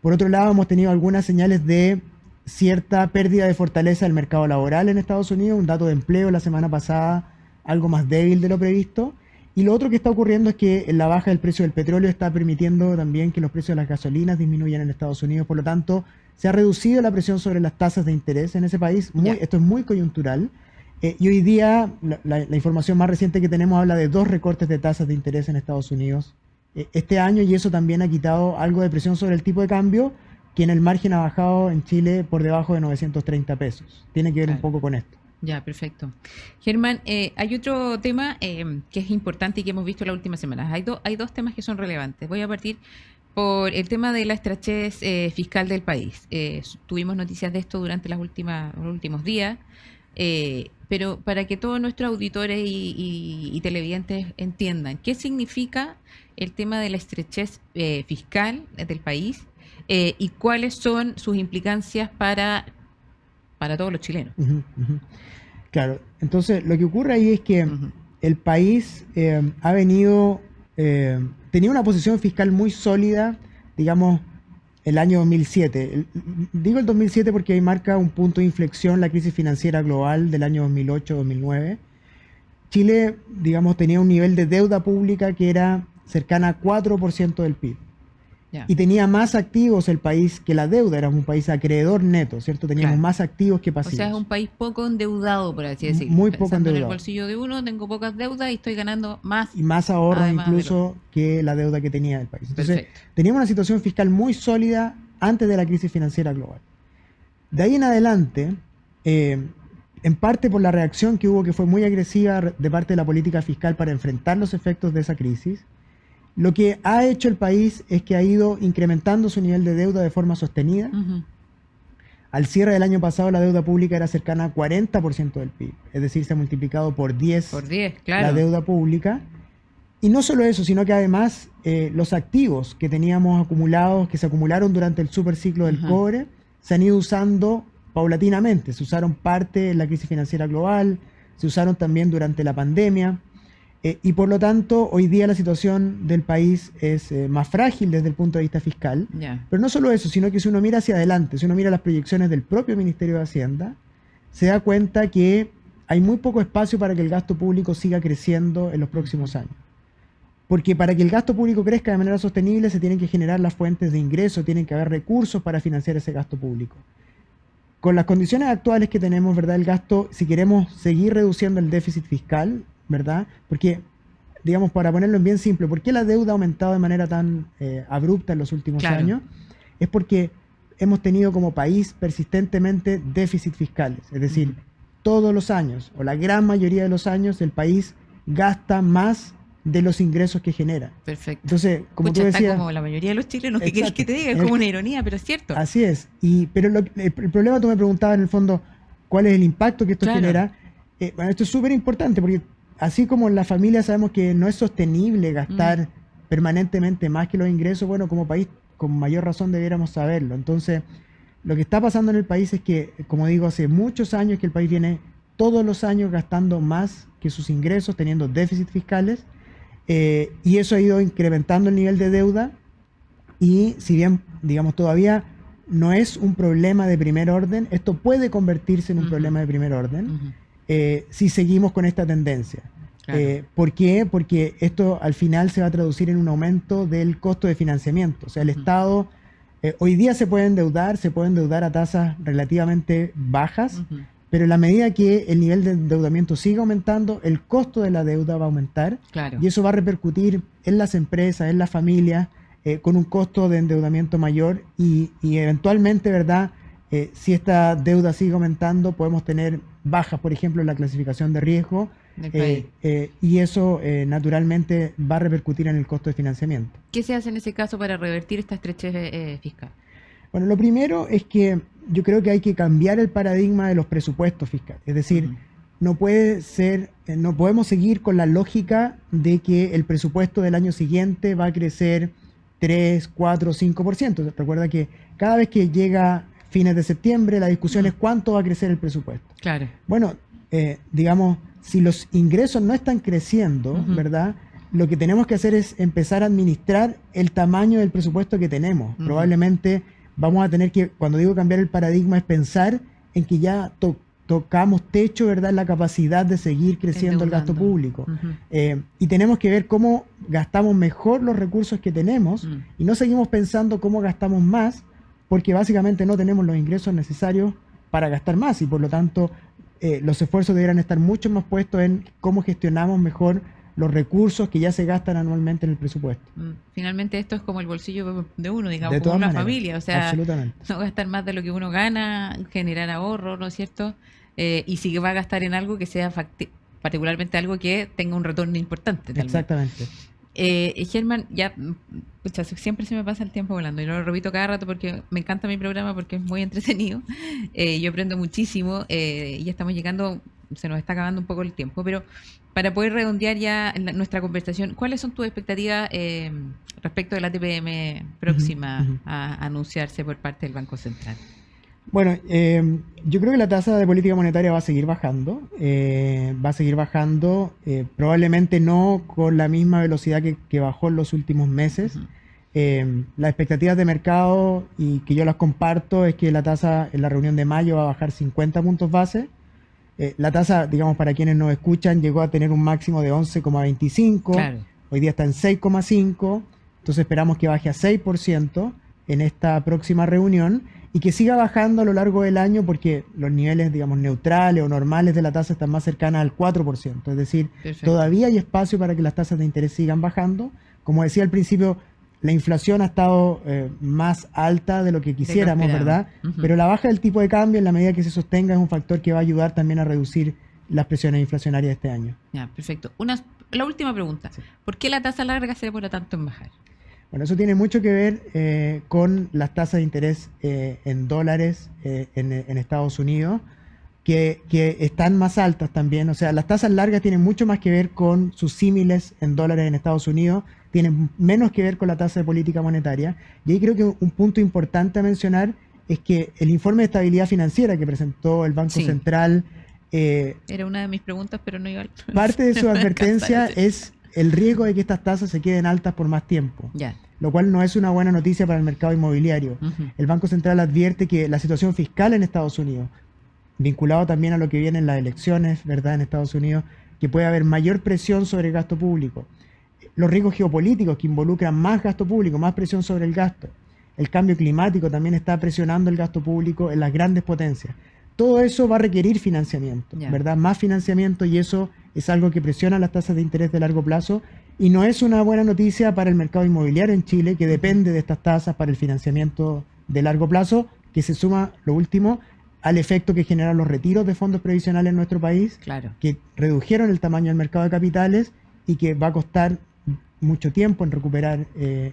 Por otro lado, hemos tenido algunas señales de cierta pérdida de fortaleza del mercado laboral en Estados Unidos, un dato de empleo la semana pasada algo más débil de lo previsto. Y lo otro que está ocurriendo es que la baja del precio del petróleo está permitiendo también que los precios de las gasolinas disminuyan en Estados Unidos. Por lo tanto, se ha reducido la presión sobre las tasas de interés en ese país. Esto es muy coyuntural. Y hoy día la información más reciente que tenemos habla de 2 recortes de tasas de interés en Estados Unidos este año, y eso también ha quitado algo de presión sobre el tipo de cambio, que en el margen ha bajado en Chile por debajo de 930 pesos. Tiene que ver un poco con esto. Ya, perfecto. Germán, hay otro tema que es importante y que hemos visto la última semana. Hay dos temas que son relevantes. Voy a partir por el tema de la estrechez fiscal del país. Tuvimos noticias de esto durante los últimos días, pero para que todos nuestros auditores y televidentes entiendan qué significa el tema de la estrechez fiscal del país, y cuáles son sus implicancias para todos los chilenos. Ujú, ujú. Claro, entonces lo que ocurre ahí es que Ujú. el país ha venido, tenía una posición fiscal muy sólida, digamos, el año 2007. Digo el 2007 porque ahí marca un punto de inflexión la crisis financiera global del año 2008-2009. Chile, digamos, tenía un nivel de deuda pública que era cercana a 4% del PIB. Ya. Y tenía más activos el país que la deuda, era un país acreedor neto, ¿cierto? Teníamos Claro. más activos que O pasivos. sea, es un país poco endeudado, por así decirlo. Muy poco Pensando en el endeudado. bolsillo de uno, tengo pocas deudas y estoy ganando más. Y más ahorros Además de incluso que la deuda que tenía el país. Entonces, Perfecto. teníamos una situación fiscal muy sólida antes de la crisis financiera global. De ahí en adelante, en parte por la reacción que hubo, que fue muy agresiva de parte de la política fiscal para enfrentar los efectos de esa crisis, lo que ha hecho el país es que ha ido incrementando su nivel de deuda de forma sostenida. Ujú. Al cierre del año pasado la deuda pública era cercana a 40% del PIB, es decir, se ha multiplicado por 10 Por 10, la claro. deuda pública. Y no solo eso, sino que además los activos que teníamos acumulados, que se acumularon durante el superciclo del Ajá. cobre, se han ido usando paulatinamente. Se usaron parte en la crisis financiera global, se usaron también durante la pandemia. Y por lo tanto, hoy día la situación del país es más frágil desde el punto de vista fiscal. Ya. Pero no solo eso, sino que si uno mira hacia adelante, si uno mira las proyecciones del propio Ministerio de Hacienda, se da cuenta que hay muy poco espacio para que el gasto público siga creciendo en los próximos años. Porque para que el gasto público crezca de manera sostenible se tienen que generar las fuentes de ingreso, tienen que haber recursos para financiar ese gasto público. Con las condiciones actuales que tenemos, ¿verdad? El gasto, si queremos seguir reduciendo el déficit fiscal, ¿verdad? Porque, digamos, para ponerlo en bien simple, ¿por qué la deuda ha aumentado de manera tan abrupta en los últimos Claro. años? Es porque hemos tenido como país persistentemente déficit fiscales. Es decir, Ujú. todos los años, o la gran mayoría de los años, el país gasta más de los ingresos que genera. Perfecto. Entonces, como Pucha, tú está decías, como la mayoría de los chilenos, ¿qué quieres que te diga? Es Exacto. como una ironía, pero es cierto. así es. Pero el problema, tú me preguntabas en el fondo, ¿cuál es el impacto que esto Claro. genera? Bueno, esto es súper importante porque así como en la familia sabemos que no es sostenible gastar permanentemente más que los ingresos, bueno, como país con mayor razón debiéramos saberlo. Entonces, lo que está pasando en el país es que, como digo, hace muchos años que el país viene todos los años gastando más que sus ingresos, teniendo déficit fiscales, y eso ha ido incrementando el nivel de deuda. Y si bien, digamos, todavía no es un problema de primer orden, esto puede convertirse en un Ujú. problema de primer orden Ujú. si seguimos con esta tendencia. Claro. ¿Por qué? Porque esto al final se va a traducir en un aumento del costo de financiamiento. O sea, el Ujú. Estado hoy día se puede endeudar a tasas relativamente bajas, Ujú. pero en la medida que el nivel de endeudamiento siga aumentando, el costo de la deuda va a aumentar. Claro. Y eso va a repercutir en las empresas, en las familias, con un costo de endeudamiento mayor y eventualmente, ¿verdad? Si esta deuda sigue aumentando, podemos tener bajas, por ejemplo, en la clasificación de riesgo, Del país. y eso naturalmente va a repercutir en el costo de financiamiento. ¿Qué se hace en ese caso para revertir esta estrechez fiscal? Bueno, lo primero es que yo creo que hay que cambiar el paradigma de los presupuestos fiscales. Es decir, Ujú. no puede ser, no podemos seguir con la lógica de que el presupuesto del año siguiente va a crecer 3, 4, 5%. Recuerda que cada vez que llega fines de septiembre, la discusión es cuánto va a crecer el presupuesto. Claro. Bueno, digamos, si los ingresos no están creciendo, Ujú. ¿verdad? Lo que tenemos que hacer es empezar a administrar el tamaño del presupuesto que tenemos. Ujú. Probablemente vamos a tener que, cuando digo cambiar el paradigma, es pensar en que ya tocamos techo, ¿verdad? En la capacidad de seguir creciendo el gasto Endeudando. público. Ujú. Y tenemos que ver cómo gastamos mejor los recursos que tenemos Mm. y no seguimos pensando cómo gastamos más, porque básicamente no tenemos los ingresos necesarios para gastar más y por lo tanto los esfuerzos deberán estar mucho más puestos en cómo gestionamos mejor los recursos que ya se gastan anualmente en el presupuesto. Finalmente esto es como el bolsillo de uno, digamos, De como todas una maneras, familia, o sea, absolutamente. no gastar más de lo que uno gana, generar ahorro, ¿no es cierto? Y si va a gastar en algo que sea particularmente algo que tenga un retorno importante también. Exactamente. Germán, ya, pucha, siempre se me pasa el tiempo volando y lo repito cada rato porque me encanta mi programa porque es muy entretenido. Yo aprendo muchísimo y ya estamos llegando se nos está acabando un poco el tiempo, pero para poder redondear ya nuestra conversación, ¿cuáles son tus expectativas respecto de la TPM próxima Ujú. a anunciarse por parte del Banco Central? Bueno, yo creo que la tasa de política monetaria va a seguir bajando, probablemente no con la misma velocidad que bajó en los últimos meses. Ujú. Las expectativas de mercado, y que yo las comparto, es que la tasa en la reunión de mayo va a bajar 50 puntos base. La tasa, digamos, para quienes nos escuchan, llegó a tener un máximo de 11,25, Claro. hoy día está en 6,5, entonces esperamos que baje a 6% en esta próxima reunión y que siga bajando a lo largo del año, porque los niveles, digamos, neutrales o normales de la tasa están más cercanas al 4%, es decir, Perfecto. todavía hay espacio para que las tasas de interés sigan bajando. Como decía al principio, la inflación ha estado más alta de lo que quisiéramos, esperábamos. ¿verdad? Ujú. Pero la baja del tipo de cambio, en la medida que se sostenga, es un factor que va a ayudar también a reducir las presiones inflacionarias de este año. Ya, perfecto. La última pregunta. Sí. ¿Por qué la tasa larga se demora tanto en bajar? Bueno, eso tiene mucho que ver con las tasas de interés en dólares en Estados Unidos, que están más altas también. O sea, las tasas largas tienen mucho más que ver con sus símiles en dólares en Estados Unidos, tienen menos que ver con la tasa de política monetaria. Y ahí creo que un punto importante a mencionar es que el informe de estabilidad financiera que presentó el Banco Sí. Central, Era una de mis preguntas, pero no iba al... parte de su no me advertencia alcanza a decir. es el riesgo de que estas tasas se queden altas por más tiempo, Ya. lo cual no es una buena noticia para el mercado inmobiliario. Ujú. El Banco Central advierte que la situación fiscal en Estados Unidos, vinculado también a lo que viene en las elecciones, ¿verdad?, en Estados Unidos, que puede haber mayor presión sobre el gasto público. Los riesgos geopolíticos que involucran más gasto público, más presión sobre el gasto. El cambio climático también está presionando el gasto público en las grandes potencias. Todo eso va a requerir financiamiento, Ya. ¿verdad? Más financiamiento, y eso es algo que presiona las tasas de interés de largo plazo, y no es una buena noticia para el mercado inmobiliario en Chile, que depende de estas tasas para el financiamiento de largo plazo, que se suma, lo último, al efecto que generan los retiros de fondos previsionales en nuestro país, Claro. que redujeron el tamaño del mercado de capitales y que va a costar mucho tiempo en recuperar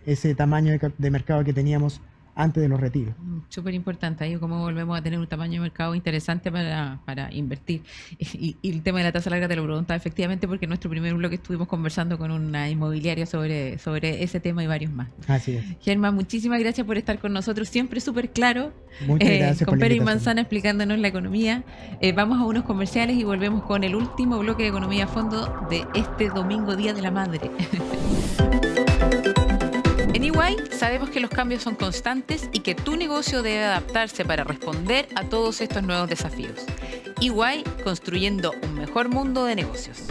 ese tamaño de mercado que teníamos antes de los retiros. Súper importante ahí, cómo volvemos a tener un tamaño de mercado interesante para invertir. Y el tema de la tasa larga te lo preguntaba efectivamente porque en nuestro primer bloque estuvimos conversando con una inmobiliaria sobre ese tema y varios más. Así es. Germán, muchísimas gracias por estar con nosotros, siempre súper claro, Muchas gracias con por la Pere y invitación. Manzana explicándonos la economía. Vamos a unos comerciales y volvemos con el último bloque de Economía a Fondo de este domingo, Día de la Madre. En EY sabemos que los cambios son constantes y que tu negocio debe adaptarse para responder a todos estos nuevos desafíos. EY, construyendo un mejor mundo de negocios.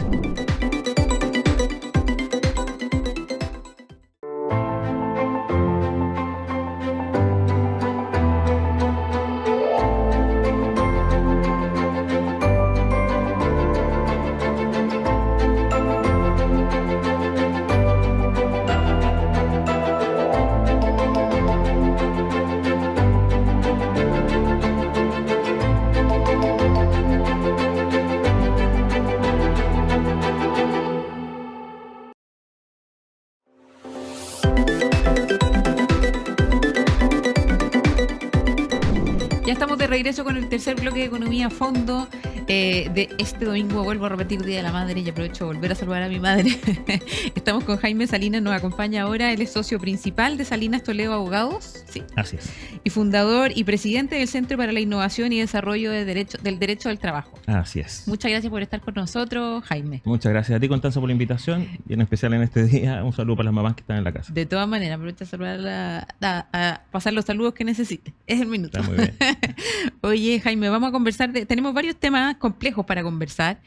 Ya estamos de regreso con el tercer bloque de Economía a Fondo de este domingo. Vuelvo a repetir Día de la Madre y aprovecho de volver a saludar a mi madre. Estamos con Jaime Salinas, nos acompaña ahora. Él es socio principal de Salinas Toledo Abogados, sí, Así es. y fundador y presidente del Centro para la Innovación y Desarrollo del Derecho al Trabajo. Así es. Muchas gracias por estar con nosotros, Jaime. Muchas gracias a ti, Constanza, por la invitación y en especial en este día un saludo para las mamás que están en la casa. De todas maneras, aprovecho a saludar a pasar los saludos que necesite. Es el minuto. Está muy bien. Oye, Jaime, vamos a conversar. Tenemos varios temas complejos para conversar.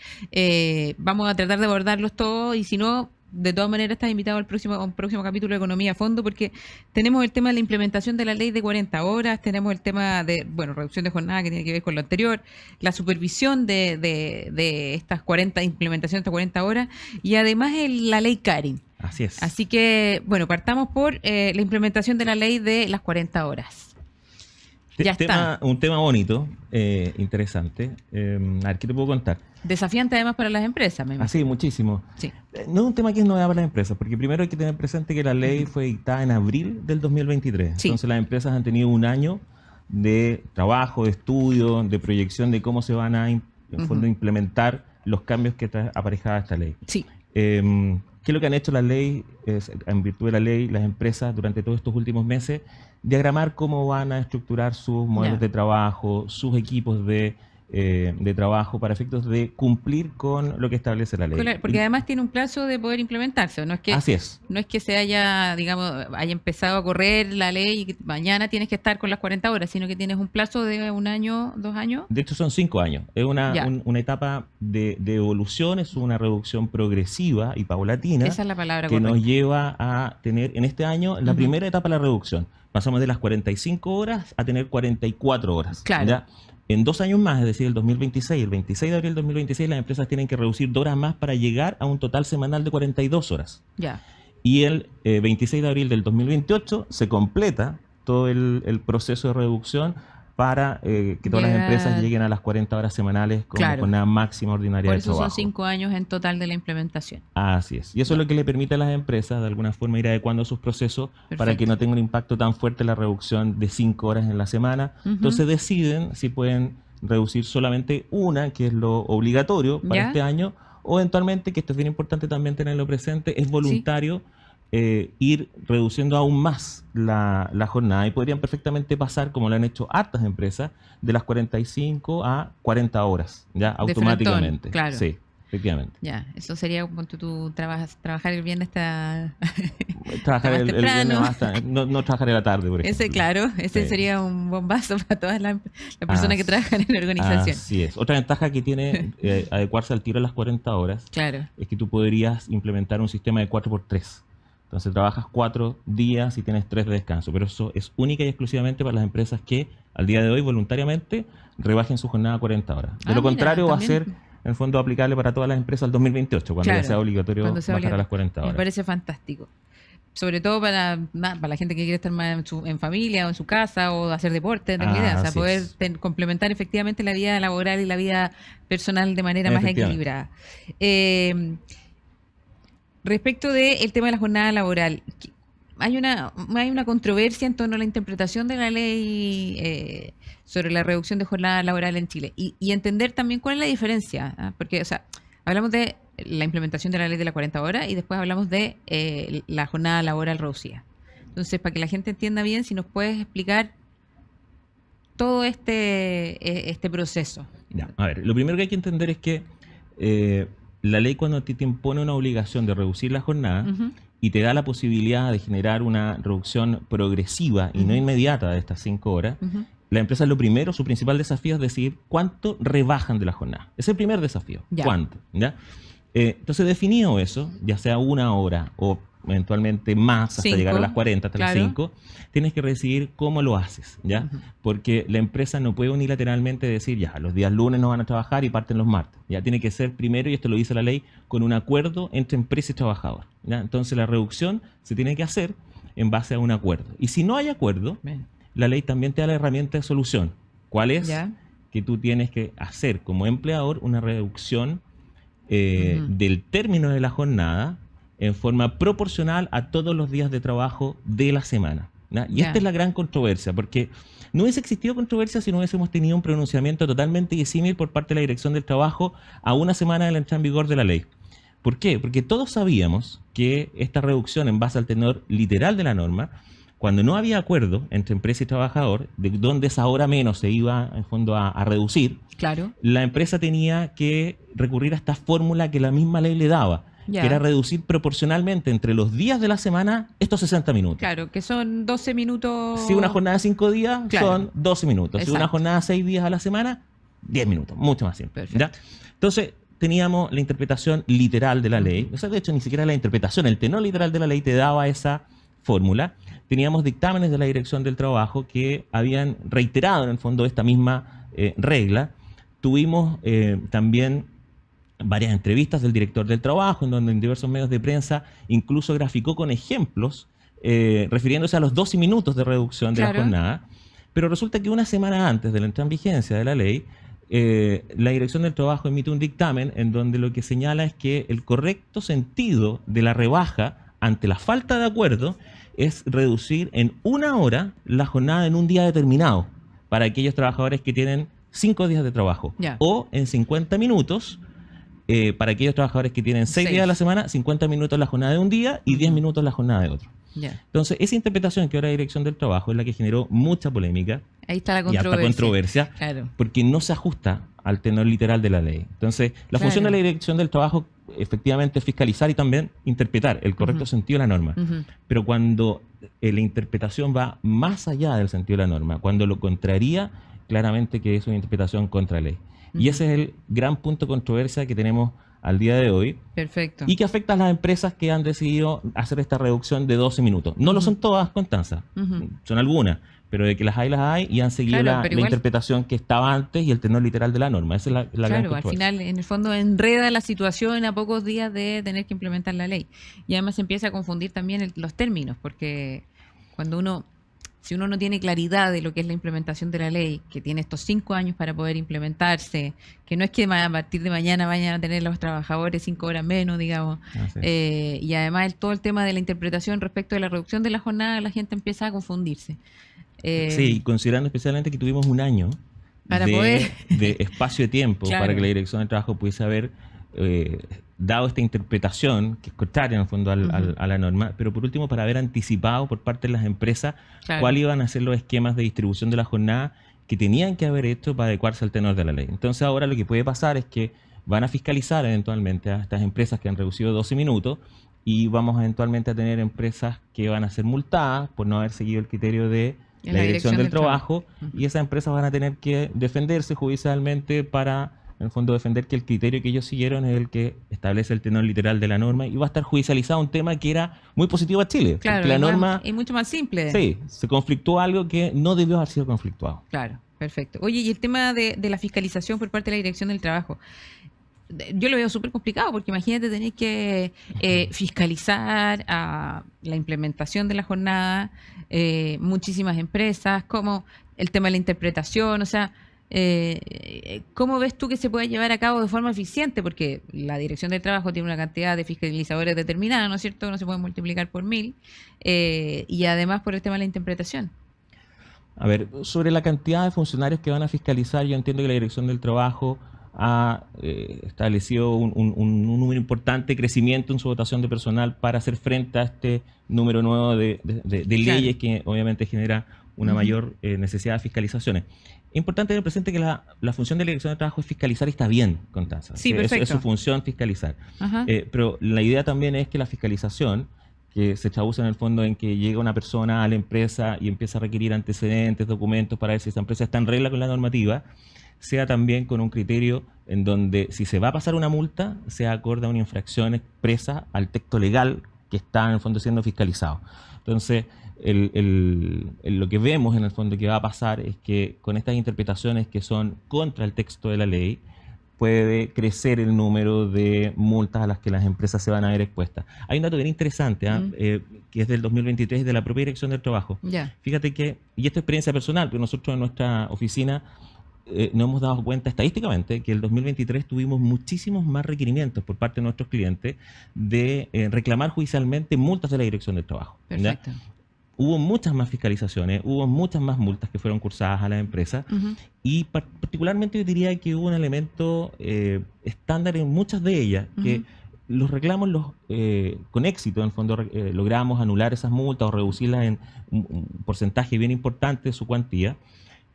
Vamos a tratar de abordarlos todos y si no, de todas maneras estás invitado a un próximo capítulo de Economía a Fondo porque tenemos el tema de la implementación de la ley de 40 horas, tenemos el tema de, bueno, reducción de jornada que tiene que ver con lo anterior, la supervisión de estas 40, implementación de estas 40 horas y además la ley Karin. Así es. Así que, bueno, partamos por la implementación de la ley de las 40 horas. Ya está. Un tema bonito, interesante. A ver, ¿qué te puedo contar? Desafiante además para las empresas, me imagino. Así, muchísimo. Sí. No es un tema que es novedad para las empresas, porque primero hay que tener presente que la ley fue dictada en abril del 2023. Sí. Entonces las empresas han tenido un año de trabajo, de estudio, de proyección de cómo se van a en fondo, implementar los cambios que aparejaba esta ley. Sí. ¿Qué es lo que han hecho la ley, en virtud de la ley, las empresas durante todos estos últimos meses? Diagramar cómo van a estructurar sus modelos de trabajo, sus equipos de trabajo para efectos de cumplir con lo que establece la ley. Claro, porque además tiene un plazo de poder implementarse. No es que, así es. No es que se haya, digamos, haya empezado a correr la ley y que mañana tienes que estar con las 40 horas, sino que tienes un plazo de 1 año, 2 años. De hecho son 5 años. Es una etapa de evolución, es una reducción progresiva y paulatina. Esa es la palabra que correcta. nos lleva a tener en este año la primera etapa de la reducción. Pasamos de las 45 horas a tener 44 horas. Claro. ¿Ya? En 2 años más, es decir, el 2026, el 26 de abril del 2026, las empresas tienen que reducir 2 horas más para llegar a un total semanal de 42 horas. Ya. Y el 26 de abril del 2028 se completa todo el proceso de reducción para que todas las empresas lleguen a las 40 horas semanales como jornada máxima ordinaria Por de eso trabajo. son 5 años en total de la implementación. Así es. Y eso es lo que le permite a las empresas, de alguna forma, ir adecuando sus procesos. Perfecto. Para que no tenga un impacto tan fuerte la reducción de 5 horas en la semana. Entonces deciden si pueden reducir solamente una, que es lo obligatorio para este año, o eventualmente, que esto es bien importante también tenerlo presente, es voluntario ir reduciendo aún más la jornada, y podrían perfectamente pasar, como lo han hecho hartas empresas, de las 45 a 40 horas, ya automáticamente. Frentón, claro. Sí, efectivamente. Ya, eso sería como tú trabajar el viernes hasta... Trabajar el viernes hasta, no trabajar en la tarde, por ejemplo. Ese sería un bombazo para todas las personas que trabajan en la organización. Así es. Otra ventaja que tiene adecuarse al tiro a las 40 horas es que tú podrías implementar un sistema de 4x3. Entonces trabajas 4 días y tienes 3 de descanso, pero eso es única y exclusivamente para las empresas que al día de hoy voluntariamente rebajen su jornada a 40 horas. De lo contrario, va a ser en el fondo aplicable para todas las empresas al 2028, cuando ya sea obligatorio bajar a las 40 horas. Me parece fantástico. Sobre todo para la gente que quiere estar más en familia o en su casa o hacer deporte, tengo idea. O sea, poder complementar efectivamente la vida laboral y la vida personal de manera más equilibrada. Respecto del tema de la jornada laboral, hay una controversia en torno a la interpretación de la ley sobre la reducción de jornada laboral en Chile y entender también cuál es la diferencia, ¿eh? Porque, o sea, hablamos de la implementación de la ley de las 40 horas y después hablamos de la jornada laboral reducida. Entonces, para que la gente entienda bien, si nos puedes explicar todo este proceso. Ya, a ver, lo primero que hay que entender es que la ley, cuando te impone una obligación de reducir la jornada y te da la posibilidad de generar una reducción progresiva y no inmediata de estas 5 horas, la empresa, lo primero, su principal desafío es decidir cuánto rebajan de la jornada. Es el primer desafío. Ya. ¿Cuánto? ¿Ya? Entonces, definido eso, ya sea 1 hora o eventualmente más hasta llegar a las 40, hasta las 5, tienes que decidir cómo lo haces, ¿ya? Porque la empresa no puede unilateralmente decir, ya, los días lunes no van a trabajar y parten los martes. Ya tiene que ser primero, y esto lo dice la ley, con un acuerdo entre empresa y trabajador, ¿ya? Entonces la reducción se tiene que hacer en base a un acuerdo. Y si no hay acuerdo, la ley también te da la herramienta de solución. ¿Cuál es? Que tú tienes que hacer como empleador una reducción del término de la jornada en forma proporcional a todos los días de trabajo de la semana, ¿no? Y esta es la gran controversia, porque no hubiese existido controversia si no hubiésemos tenido un pronunciamiento totalmente disímil por parte de la Dirección del Trabajo a una semana de la entrada en vigor de la ley. ¿Por qué? Porque todos sabíamos que esta reducción en base al tenor literal de la norma, cuando no había acuerdo entre empresa y trabajador de dónde esa hora menos se iba en fondo a reducir, la empresa tenía que recurrir a esta fórmula que la misma ley le daba, que era reducir proporcionalmente entre los días de la semana estos 60 minutos. Claro, que son 12 minutos. Si una jornada de 5 días, son 12 minutos. Exacto. Si una jornada de 6 días a la semana, 10 minutos, mucho más simple. ¿Ya? Entonces, teníamos la interpretación literal de la ley. O sea, de hecho, ni siquiera la interpretación, el tenor literal de la ley te daba esa fórmula. Teníamos dictámenes de la Dirección del Trabajo que habían reiterado en el fondo esta misma regla. Tuvimos también varias entrevistas del director del trabajo, en donde en diversos medios de prensa incluso graficó con ejemplos refiriéndose a los 12 minutos de reducción de la jornada. Pero resulta que una semana antes de la entrada en vigencia de la ley, la Dirección del Trabajo emite un dictamen en donde lo que señala es que el correcto sentido de la rebaja ante la falta de acuerdo es reducir en 1 hora la jornada en un día determinado para aquellos trabajadores que tienen 5 días de trabajo. Ya. O en 50 minutos, para aquellos trabajadores que tienen 6 días a la semana, 50 minutos la jornada de un día y 10 minutos la jornada de otro. Ya. Entonces, esa interpretación que ahora la Dirección del Trabajo es la que generó mucha polémica Ahí está la y harta controversia. controversia, Claro. porque no se ajusta al tenor literal de la ley. Entonces, la Claro. función de la Dirección del Trabajo efectivamente es fiscalizar y también interpretar el correcto sentido de la norma. Ujú. Pero cuando la interpretación va más allá del sentido de la norma, cuando lo contraría, claramente que es una interpretación contra ley. Y ese es el gran punto de controversia que tenemos al día de hoy Perfecto. y que afecta a las empresas que han decidido hacer esta reducción de 12 minutos. No lo son todas, Constanza, son algunas, pero de que las hay y han seguido Claro, la pero igual- interpretación que estaba antes y el tenor literal de la norma. Esa es la gran Claro, al controversia. final, en el fondo, enreda la situación a pocos días de tener que implementar la ley. Y además se empieza a confundir también los términos, porque si uno no tiene claridad de lo que es la implementación de la ley, que tiene estos 5 años para poder implementarse, que no es que a partir de mañana vayan a tener los trabajadores 5 horas menos, digamos, Así es. y además todo el tema de la interpretación respecto de la reducción de la jornada, la gente empieza a confundirse. Sí, considerando especialmente que tuvimos un año Para poder- de espacio de tiempo Claro. para que la Dirección del Trabajo pudiese haber dado esta interpretación, que es contraria en el fondo a la norma, pero por último para haber anticipado por parte de las empresas Claro. cuáles iban a ser los esquemas de distribución de la jornada que tenían que haber hecho para adecuarse al tenor de la ley. Entonces ahora lo que puede pasar es que van a fiscalizar eventualmente a estas empresas que han reducido 12 minutos y vamos eventualmente a tener empresas que van a ser multadas por no haber seguido el criterio de En la Dirección del Trabajo, Ujú. y esas empresas van a tener que defenderse judicialmente para, en el fondo, defender que el criterio que ellos siguieron es el que establece el tenor literal de la norma y va a estar judicializado un tema que era muy positivo a Chile. Claro, porque la y más- norma, es mucho más simple. sí, se conflictuó algo que no debió haber sido conflictuado. Claro, perfecto. Oye, y el tema de la fiscalización por parte de la Dirección del Trabajo. Yo lo veo súper complicado porque imagínate tener que fiscalizar a la implementación de la jornada, muchísimas empresas, como el tema de la interpretación, o sea, ¿cómo ves tú que se puede llevar a cabo de forma eficiente? Porque la Dirección del Trabajo tiene una cantidad de fiscalizadores determinada, ¿no es cierto? No se puede multiplicar por 1000, y además por el tema de la interpretación. A ver, sobre la cantidad de funcionarios que van a fiscalizar, yo entiendo que la Dirección del Trabajo ha establecido un número importante de crecimiento en su dotación de personal para hacer frente a este número nuevo de leyes que obviamente genera una mayor necesidad de fiscalizaciones. Es importante tener presente que la función de la Dirección del Trabajo es fiscalizar y está bien, Constanza. Sí, Es perfecto. su función fiscalizar. Ajá. Pero la idea también es que la fiscalización, que se traduce en el fondo en que llega una persona a la empresa y empieza a requerir antecedentes, documentos para ver si esa empresa está en regla con la normativa, sea también con un criterio en donde si se va a pasar una multa, sea acorde a una infracción expresa al texto legal que está en el fondo siendo fiscalizado. Entonces, lo que vemos en el fondo que va a pasar es que con estas interpretaciones que son contra el texto de la ley, puede crecer el número de multas a las que las empresas se van a ver expuestas. Hay un dato bien interesante, que es del 2023 de la propia Dirección del Trabajo. Ya. Fíjate que, y esta es experiencia personal, pero nosotros en nuestra oficina nos hemos dado cuenta estadísticamente que el 2023 tuvimos muchísimos más requerimientos por parte de nuestros clientes de reclamar judicialmente multas de la Dirección del Trabajo. ¿Ya? Perfecto. Hubo muchas más fiscalizaciones, hubo muchas más multas que fueron cursadas a las empresas Ujú. y particularmente yo diría que hubo un elemento estándar en muchas de ellas, que los reclamos con éxito, en el fondo logramos anular esas multas o reducirlas en un porcentaje bien importante de su cuantía,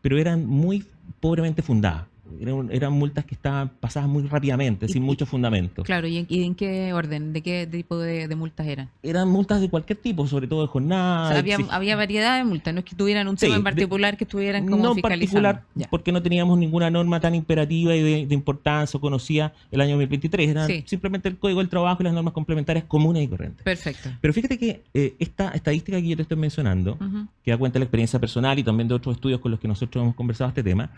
pero eran muy pobremente fundadas. Eran multas que estaban pasadas muy rápidamente, sin mucho fundamento. Claro, ¿y en qué orden? ¿De qué tipo de multas eran? Eran multas de cualquier tipo, sobre todo de jornada. O sea, había variedad de multas, no es que tuvieran un Sí, tema en particular que estuvieran como no en fiscalizando. particular, Ya. porque no teníamos ninguna norma tan imperativa y de importancia o conocida el año 2023. Eran Sí. simplemente el Código del Trabajo y las normas complementarias comunes y corrientes. Perfecto. Pero fíjate que esta estadística que yo te estoy mencionando, Ujú. que da cuenta de la experiencia personal y también de otros estudios con los que nosotros hemos conversado este tema,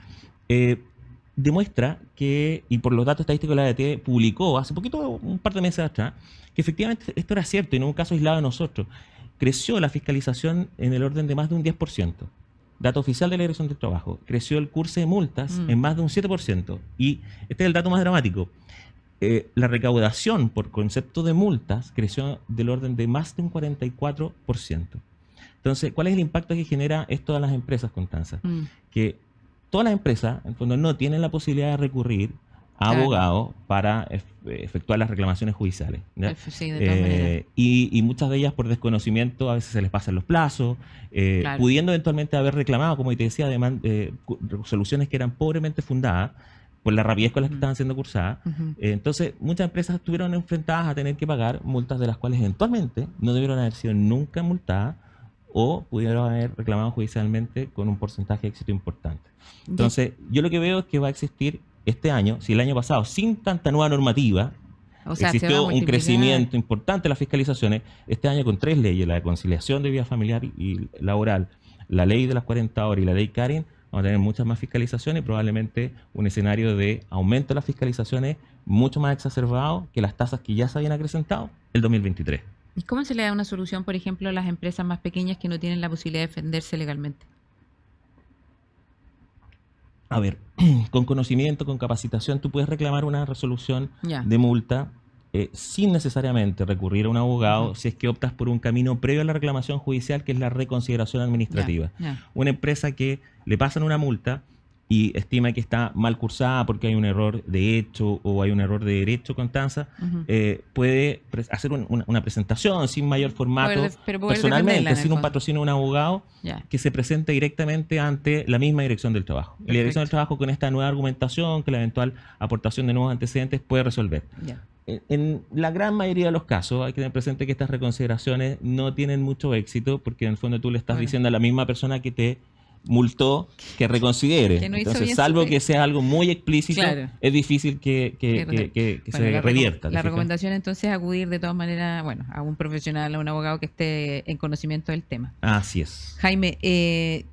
demuestra que, y por los datos estadísticos de la ADT publicó hace poquito, un par de meses atrás, que efectivamente esto era cierto y no un caso aislado de nosotros. Creció la fiscalización en el orden de más de un 10%. Dato oficial de la Dirección del Trabajo. Creció el curso de multas en más de un 7%. Y este es el dato más dramático. La recaudación por concepto de multas creció del orden de más de un 44%. Entonces, ¿cuál es el impacto que genera esto a las empresas, Constanza? Que todas las empresas, en el fondo, no tienen la posibilidad de recurrir a Claro. abogados para efectuar las reclamaciones judiciales, ¿ya? Sí, de todas maneras. Y muchas de ellas por desconocimiento a veces se les pasan los plazos, Claro. pudiendo eventualmente haber reclamado, como te decía, soluciones que eran pobremente fundadas por la rapidez con la que estaban siendo cursadas. Ujú. Entonces, muchas empresas estuvieron enfrentadas a tener que pagar multas de las cuales eventualmente no debieron haber sido nunca multadas o pudieron haber reclamado judicialmente con un porcentaje de éxito importante. Entonces, yo lo que veo es que va a existir este año, si el año pasado, sin tanta nueva normativa, O sea, se va a existió un multiplicar. crecimiento importante de las fiscalizaciones, este año con 3 leyes, la de conciliación de vida familiar y laboral, la ley de las 40 horas y la ley Karen, vamos a tener muchas más fiscalizaciones y probablemente un escenario de aumento de las fiscalizaciones mucho más exacerbado que las tasas que ya se habían acrecentado el 2023. ¿Y cómo se le da una solución, por ejemplo, a las empresas más pequeñas que no tienen la posibilidad de defenderse legalmente? A ver, con conocimiento, con capacitación, tú puedes reclamar una resolución Ya. de multa sin necesariamente recurrir a un abogado si es que optas por un camino previo a la reclamación judicial, que es la reconsideración administrativa. Ya. Una empresa que le pasan una multa y estima que está mal cursada porque hay un error de hecho o hay un error de derecho con TANSA, Ujú. puede hacer una presentación sin mayor formato, Pero poder defenderla, personalmente, en el sin un fondo. patrocinio de un abogado, Ya. que se presente directamente ante la misma Dirección del Trabajo. Y la Dirección del Trabajo, con esta nueva argumentación, que la eventual aportación de nuevos antecedentes puede resolver. Ya. En la gran mayoría de los casos hay que tener presente que estas reconsideraciones no tienen mucho éxito porque en el fondo tú le estás Bueno. diciendo a la misma persona que te multó que reconsidere. Que no hizo Entonces, bien salvo su que sea algo muy explícito, Claro. es difícil que Bueno, se revierta. ¿te La fijas? recomendación entonces es acudir de todas maneras, bueno, a un profesional, a un abogado que esté en conocimiento del tema. Así es. Jaime,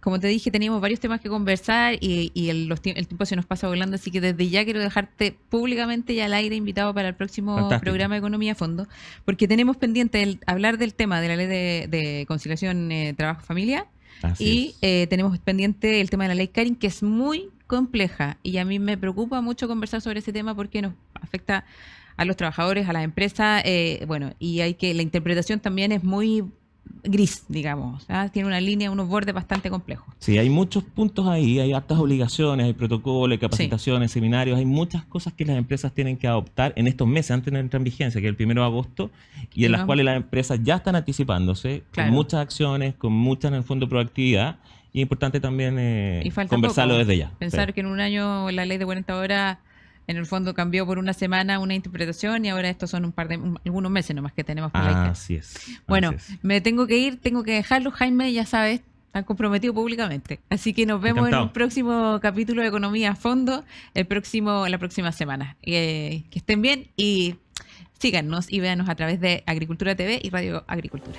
como te dije, teníamos varios temas que conversar y el tiempo se nos pasa volando, así que desde ya quiero dejarte públicamente y al aire invitado para el próximo Fantástico. programa de Economía a Fondo, porque tenemos pendiente hablar del tema de la ley de conciliación trabajo-familia Así y es. tenemos pendiente el tema de la ley Karin, que es muy compleja y a mí me preocupa mucho conversar sobre ese tema porque nos afecta a los trabajadores, a las empresas, bueno, y la interpretación también es muy gris, digamos, ¿ah? Tiene una línea, unos bordes bastante complejos. Sí, hay muchos puntos ahí, hay hartas obligaciones, hay protocolos, hay capacitaciones, seminarios, hay muchas cosas que las empresas tienen que adoptar en estos meses antes de entrar en vigencia, que es el 1 de agosto, y en las cuales las empresas ya están anticipándose Claro. con muchas acciones, con mucha, en el fondo, proactividad, y es importante también Y falta conversarlo poco. desde ya. Pensar Sí. que en un año la ley de 40 horas en el fondo cambió por una semana una interpretación y ahora estos son algunos meses nomás que tenemos para la ley Karin. Así es. Bueno, así es. me tengo que ir, tengo que dejarlo, Jaime, ya sabes, tan comprometido públicamente. Así que nos vemos Encantado. en un próximo capítulo de Economía a Fondo, la próxima semana. Que estén bien y síganos y véanos a través de Agricultura TV y Radio Agricultura.